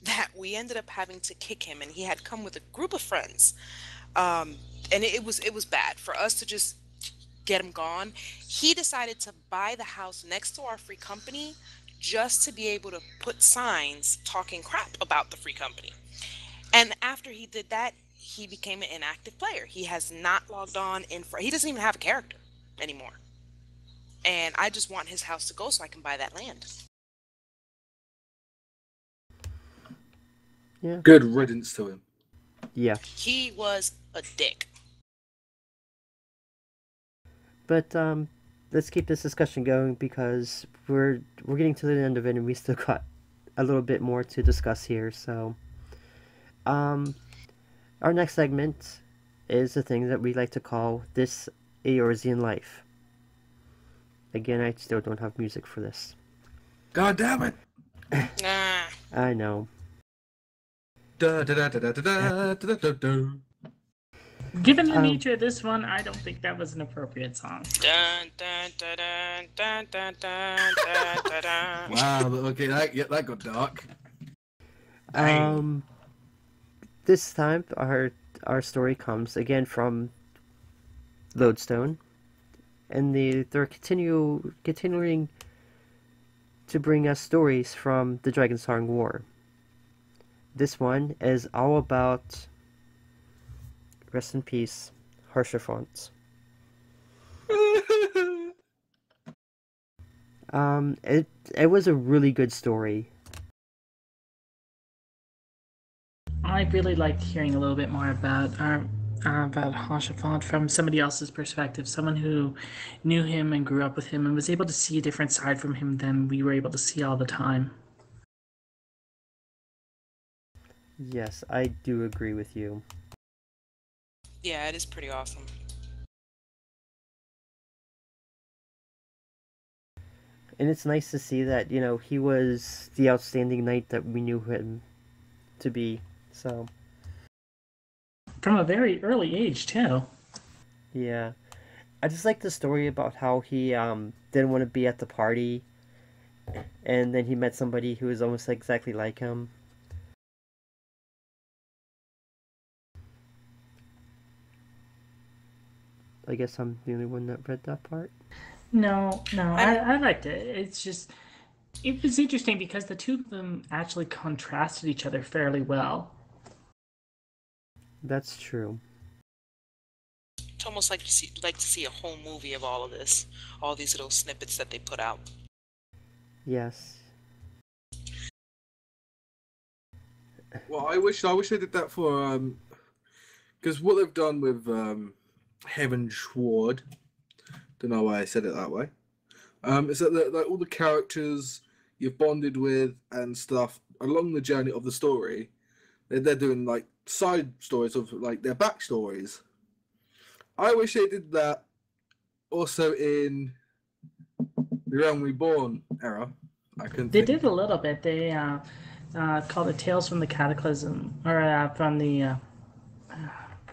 that we ended up having to kick him, and he had come with a group of friends. And it was bad for us to just get him gone. He decided to buy the house next to our free company just to be able to put signs talking crap about the free company. And after he did that, he became an inactive player. He has not logged on he doesn't even have a character anymore. And I just want his house to go so I can buy that land. Yeah. Good riddance to him. Yeah. He was a dick. But let's keep this discussion going because we're getting to the end of it and we still got a little bit more to discuss here. So, our next segment is the thing that we like to call This Eorzean Life. Again, I still don't have music for this. God damn it! Nah. I know. Da, da, da, da, da, da, da, da, da. Given the nature of this one, I don't think that was an appropriate song. Dun, dun, dun, dun, dun, dun, dun, dun, dun. Wow, okay, that got dark. This time our story comes again from Lodestone, and they're continuing to bring us stories from the Dragonsong War. This one is all about, rest in peace, Harshaphant. It was a really good story. I really liked hearing a little bit more about Harshaphant from somebody else's perspective, someone who knew him and grew up with him and was able to see a different side from him than we were able to see all the time. Yes, I do agree with you. Yeah, it is pretty awesome. And it's nice to see that, he was the outstanding knight that we knew him to be, so. From a very early age, too. Yeah. I just like the story about how he didn't want to be at the party, and then he met somebody who was almost exactly like him. I guess I'm the only one that read that part. No, I liked it. It's just, it was interesting because the two of them actually contrasted each other fairly well. That's true. It's almost like you like to see a whole movie of all of this, all these little snippets that they put out. Yes. Well, I wish they did that for because what they've done with Heaven Schward, don't know why I said it that way. Is that like all the characters you've bonded with and stuff along the journey of the story, they're doing like side stories of like their backstories. I wish they did that also in the Realm Reborn era. They did a little bit. They called it Tales from the Cataclysm, or from the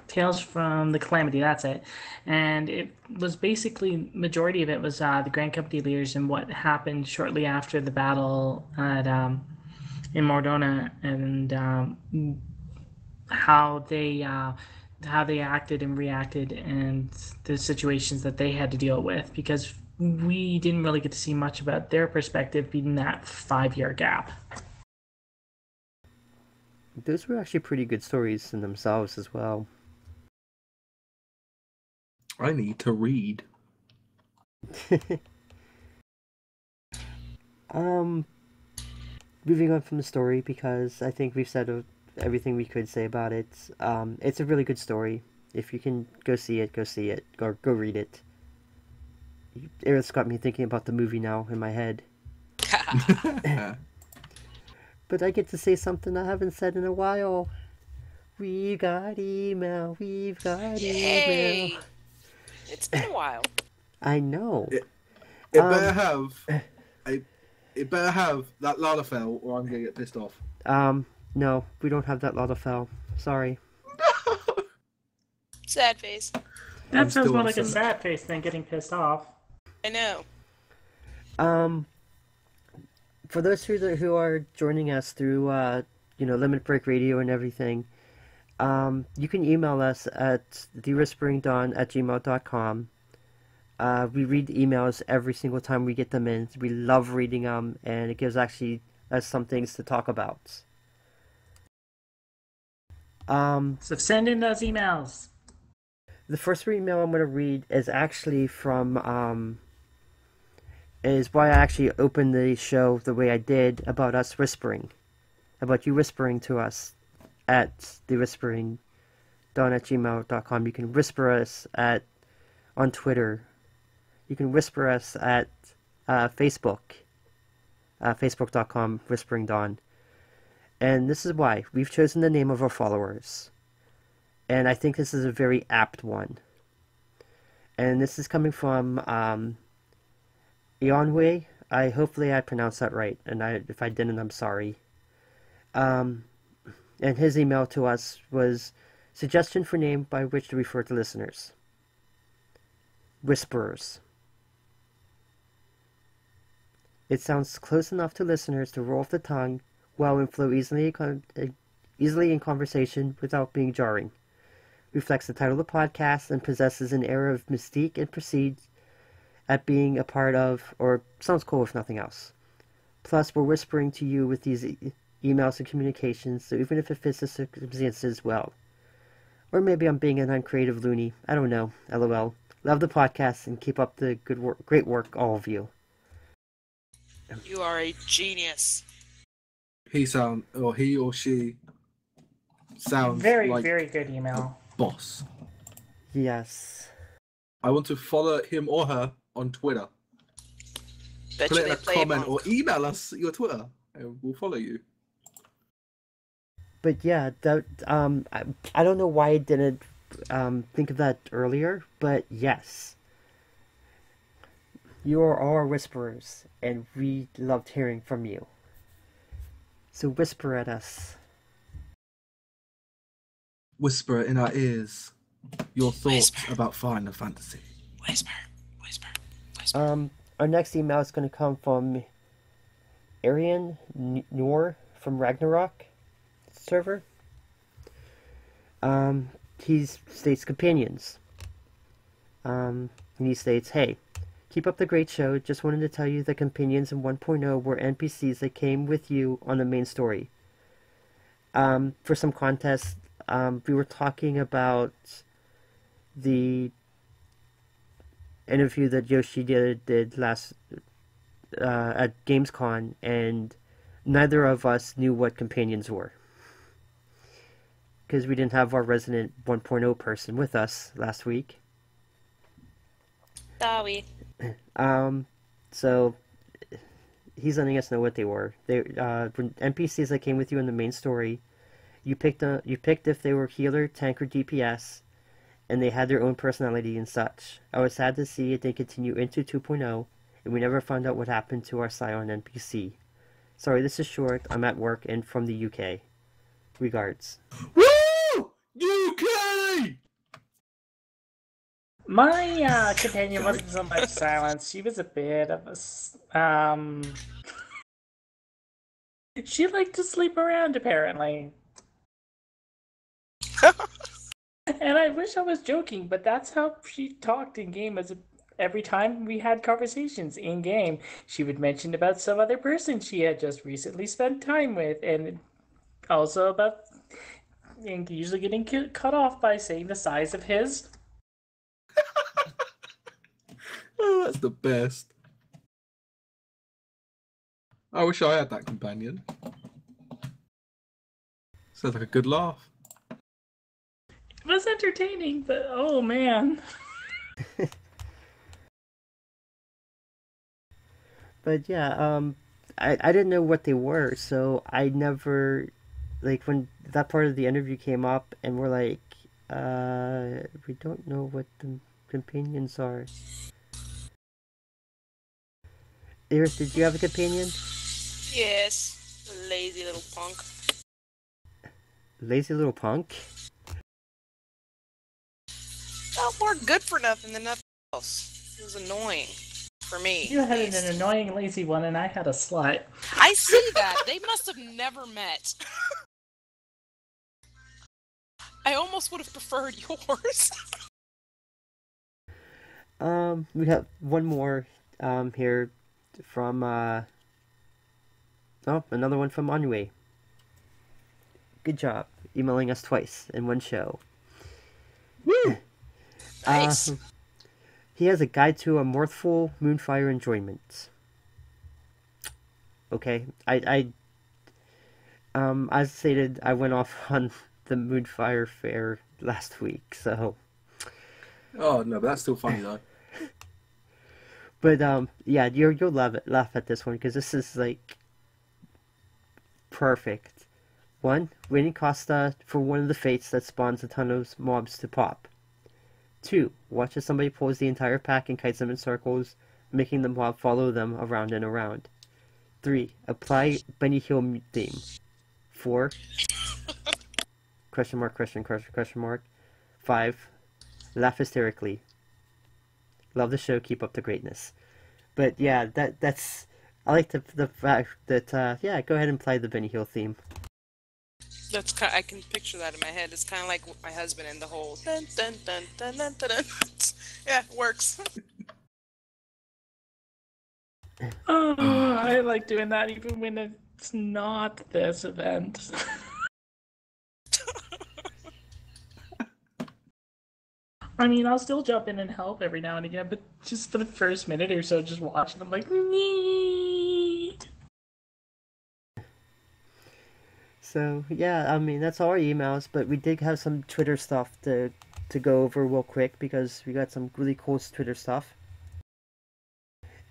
Tales from the Calamity. That's it. And it was basically, majority of it was the Grand Company leaders and what happened shortly after the battle at in Mordona, and how they acted and reacted, and the situations that they had to deal with, because we didn't really get to see much about their perspective being that 5-year gap. Those were actually pretty good stories in themselves as well. I need to read. Moving on from the story, because I think we've said everything we could say about it. It's a really good story. If you can go see it, or go read it. It's got me thinking about the movie now in my head. But I get to say something I haven't said in a while. We've got email. Yay! Email. It's been a while. I know. It better have that Lalafell, or I'm gonna get pissed off. No, we don't have that Lalafell. Sorry. Sad face. That sounds more like a sad face than getting pissed off. I know. For those who are joining us through Limit Break Radio and everything, you can email us at thewhisperingdawn@gmail.com. We read emails every single time we get them in. We love reading them, and it gives actually us some things to talk about. So send in those emails. The first email I'm going to read is actually from, is why I actually opened the show the way I did about us whispering. About you whispering to us at thewhispering.gmail.com. You can whisper us on Twitter. You can whisper us at Facebook. Facebook.com whisperingdawn. And this is why. We've chosen the name of our followers. And I think this is a very apt one. And this is coming from Ionway. Hopefully I pronounced that right. And if I didn't, I'm sorry. And his email to us was suggestion for name by which to refer to listeners. Whisperers. It sounds close enough to listeners to roll off the tongue well and flow easily in conversation without being jarring. Reflects the title of the podcast and possesses an air of mystique and proceeds at being a part of, or sounds cool if nothing else. Plus, we're whispering to you with these emails and communications, so even if it fits the circumstances well. Or maybe I'm being an uncreative loony. I don't know. LOL. Love the podcast and keep up the great work, all of you. You are a genius. He or she sounds Very, like very good email. a boss. Yes. I want to follow him or her on Twitter. Bet Put you it in they a play comment Monk. or email us your Twitter, and we'll follow you. But yeah, I don't know why I didn't think of that earlier, but yes. You are all our whisperers, and we loved hearing from you. So whisper at us. Whisper in our ears your thoughts Whisper. about Final Fantasy. Whisper, whisper, whisper. Our next email is going to come from Arian Noor from Ragnarok server. He states companions. And he states, hey, keep up the great show. Just wanted to tell you that companions in 1.0 were NPCs that came with you on the main story. For some context, we were talking about the interview that Yoshi did last at Gamescom, and neither of us knew what companions were. Because we didn't have our resident 1.0 person with us last week. Sorry. So he's letting us know what they were. They were NPCs that came with you in the main story. You picked if they were healer, tank, or DPS, and they had their own personality and such. I was sad to see it didn't continue into 2.0, and we never found out what happened to our Scion NPC. Sorry, this is short. I'm at work and from the UK. Regards. Woo! UK! My companion wasn't so much silence. She was a bit of a she liked to sleep around, apparently. And I wish I was joking, but that's how she talked in game. Every time we had conversations in game, she would mention about some other person she had just recently spent time with, and also about usually getting cut off by saying the size of his. Oh, that's the best. I wish I had that companion. Sounds like a good laugh. It was entertaining, but oh man. But yeah, I didn't know what they were, so I never, like, when that part of the interview came up and we're like, we don't know what the companions are. Iris, did you have a companion? Yes, lazy little punk. Lazy little punk? Felt more good for nothing than nothing else. It was annoying for me. You at had least. an annoying lazy one, and I had a slut. I see that. They must have never met. I almost would have preferred yours. We have one more here from another one from Ennui. Good job emailing us twice in one show. Woo! Nice. He has a guide to a mirthful moonfire enjoyment. Okay, as stated, I went off on the Moonfire Fair last week, so. Oh no, but that's still funny though. But yeah, you'll laugh at this one because this is like perfect. One, winning Costa for one of the fates that spawns a ton of mobs to pop. Two, watch as somebody pulls the entire pack and kites them in circles, making the mob follow them around and around. 3, apply Benny Hill theme. 4, question mark, question mark. 5, laugh hysterically. Love the show, keep up the greatness. But yeah, that's I like the fact that yeah, go ahead and play the Benny Hill theme. That's kind. I can picture that in my head. It's kind of like my husband and the whole dun dun dun dun dun dun. Dun. Yeah, works. Oh, I like doing that even when it's not this event. I mean, I'll still jump in and help every now and again, but just for the first minute or so, just watching, I'm like, nee. So yeah, I mean that's all our emails, but we did have some Twitter stuff to go over real quick because we got some really cool Twitter stuff.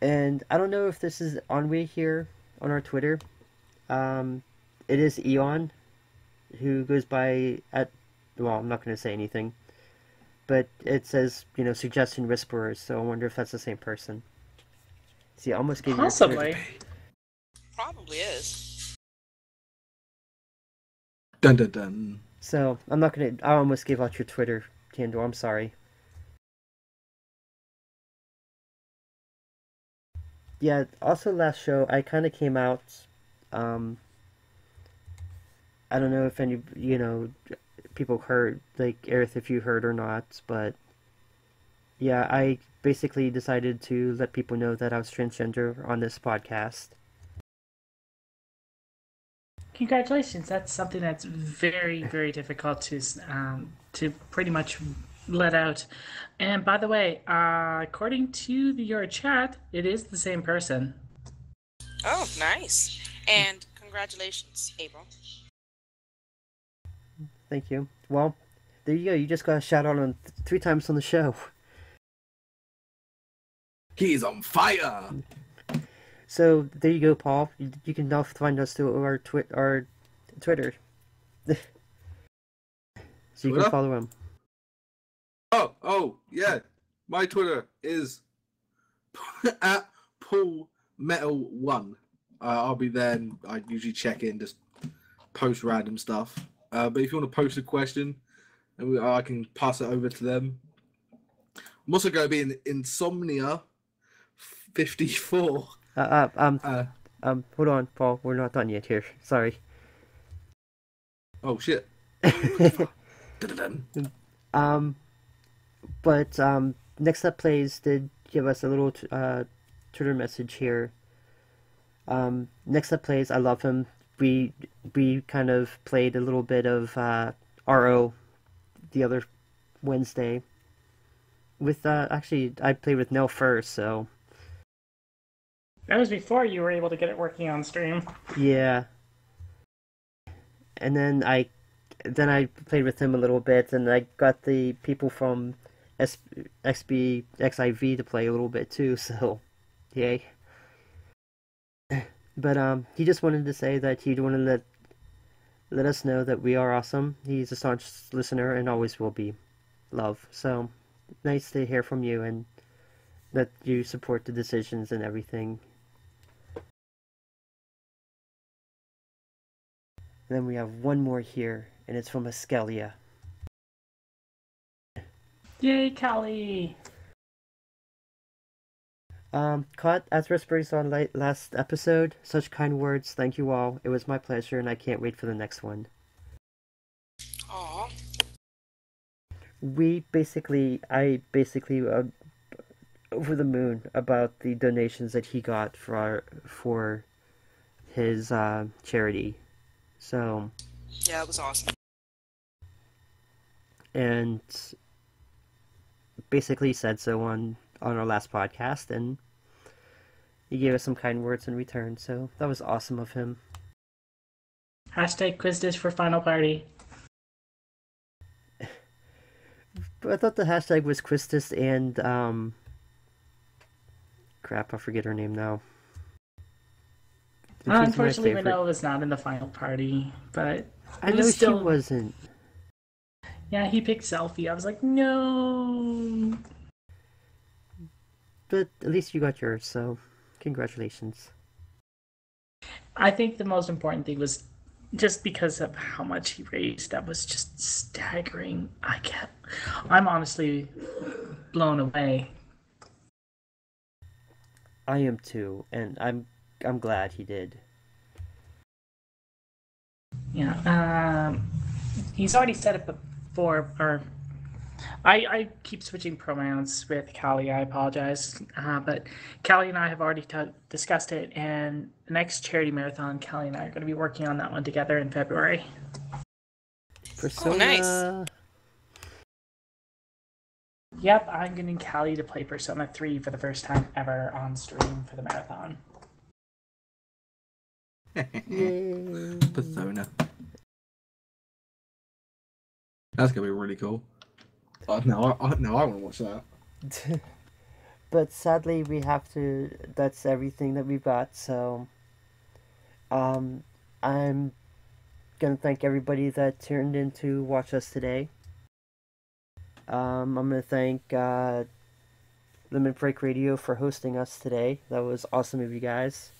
And I don't know if this is Ennui here on our Twitter. It is Eon, who goes by well, I'm not going to say anything, but it says, suggestion whisperers, so I wonder if that's the same person. See, I almost gave Possibly. you Probably is. Dun dun dun. So, I almost gave out your Twitter, Candor, I'm sorry. Yeah, also last show, I kind of came out, I don't know if any, people heard, like, Aerith, if you heard or not, but yeah, I basically decided to let people know that I was transgender on this podcast. Congratulations. That's something that's very, very difficult to pretty much let out. And by the way, according to your chat, it is the same person. Oh, nice. And congratulations, April. Thank you. Well, there you go. You just got a shout out on 3 times on the show. He's on fire. So there you go, Paul. You can now find us through our Twitter. So you can follow him. Oh, yeah. My Twitter is at PaulMetal1. I'll be there and I usually check in, just post random stuff. But if you want to post a question, and I can pass it over to them. I'm also going to be in Insomnia 54. Hold on, Paul. We're not done yet here. Sorry. Oh, shit. But Next Up Plays did give us a little Twitter message here. Next Up Plays, I love him. We kind of played a little bit of RO the other Wednesday. With actually, I played with Nell first, so. That was before you were able to get it working on stream. Yeah. And then I played with him a little bit, and I got the people from XIV to play a little bit too, so yay. But he just wanted to say that he'd want to let us know that we are awesome. He's a staunch listener and always will be. Love. So nice to hear from you and that you support the decisions and everything. And then we have one more here, and it's from Askelia. Yay, Callie! Caught as raspberries on last episode. Such kind words. Thank you all. It was my pleasure, and I can't wait for the next one. Aww. I basically over the moon about the donations that he got for his charity. So, Yeah, it was awesome. and basically said so on our last podcast, and he gave us some kind words in return. So that was awesome of him. Hashtag quiz dish for final party. But I thought the hashtag was Christus and crap, I forget her name now. Unfortunately, Manila was not in the final party, but I know she wasn't. Yeah, he picked Selfie. I was like, no. But at least you got yours, so congratulations. I think the most important thing was just because of how much he raised. That was just staggering. I'm honestly blown away. I am too, and I'm glad he did. Yeah, he's already said it before, or I keep switching pronouns with Callie. I apologize, but Callie and I have already discussed it, and the next charity marathon, Callie and I are going to be working on that one together in February. Persona. Oh, nice. Yep, I'm getting Callie to play Persona 3 for the first time ever on stream for the marathon. Persona. That's gonna be really cool. No, I want to watch that. But sadly, we have to. That's everything that we've got. So, I'm gonna thank everybody that tuned in to watch us today. I'm gonna thank Limit Break Radio for hosting us today. That was awesome of you guys.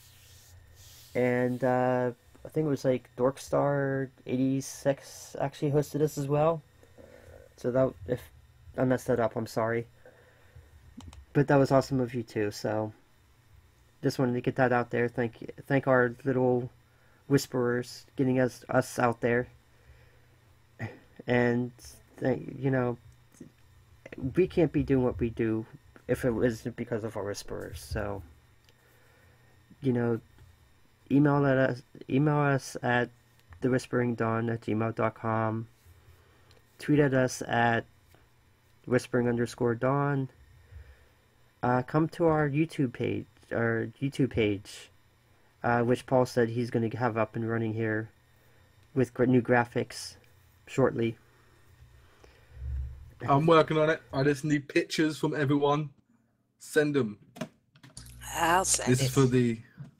And I think it was like Dorkstar86 actually hosted us as well. So that, if I messed that up, I'm sorry. But that was awesome of you too. So just wanted to get that out there. Thank our little whisperers getting us out there. And we can't be doing what we do if it wasn't because of our whisperers. So email us at thewhisperingdawn@gmail.com. Tweet at us at whispering_dawn. Come to our YouTube page, which Paul said he's going to have up and running here with new graphics shortly. I'm working on it. I just need pictures from everyone. Send them. I'll send it. This is for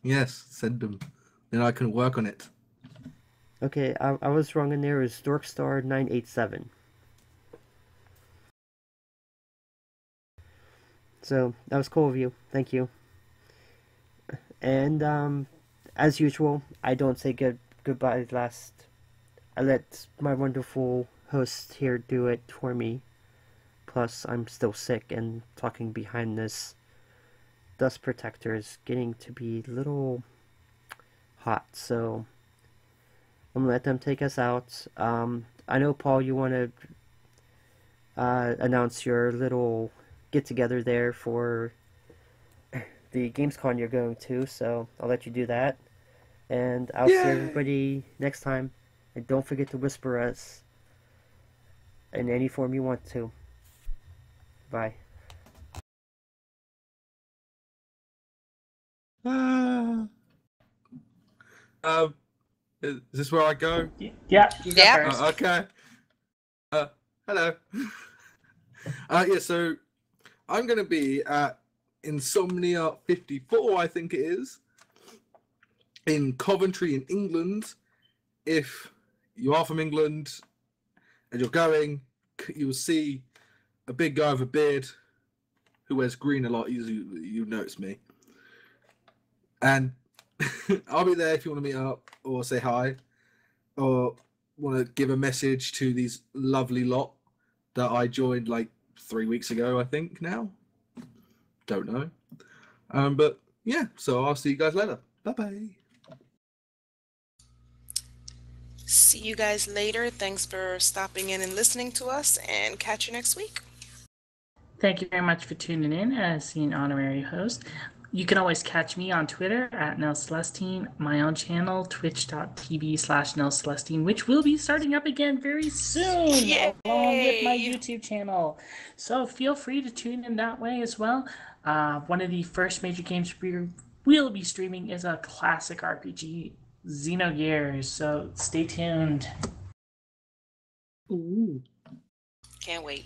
yes, send them. Then I can work on it. Okay, I was wrong in there. It was Dorkstar987. So, that was cool of you. Thank you. And, as usual, I don't say goodbye last. I let my wonderful host here do it for me. Plus, I'm still sick, and talking behind this dust protector is getting to be a little hot, so I'm gonna let them take us out. I know, Paul, you want to announce your little get-together there for the Gamescom you're going to, so I'll let you do that. And I'll see everybody next time. And don't forget to whisper us in any form you want to. Bye. Is this where I go? Yeah, you go Yeah. first. Okay. Hello. So I'm going to be at Insomnia 54, I think it is, in Coventry in England. If you are from England and you're going, you will see a big guy with a beard who wears green a lot. You notice me. And I'll be there if you want to meet up or say hi or want to give a message to these lovely lot that I joined like 3 weeks ago, I think now. Don't know. But yeah, so I'll see you guys later. Bye-bye. See you guys later. Thanks for stopping in and listening to us, and catch you next week. Thank you very much for tuning in as the honorary host. You can always catch me on Twitter at NellCelestine, my own channel, twitch.tv/NellCelestine, which will be starting up again very soon, Yay! along with my YouTube channel. So feel free to tune in that way as well. One of the first major games we will be streaming is a classic RPG, Xenogears. So stay tuned. Ooh. Can't wait.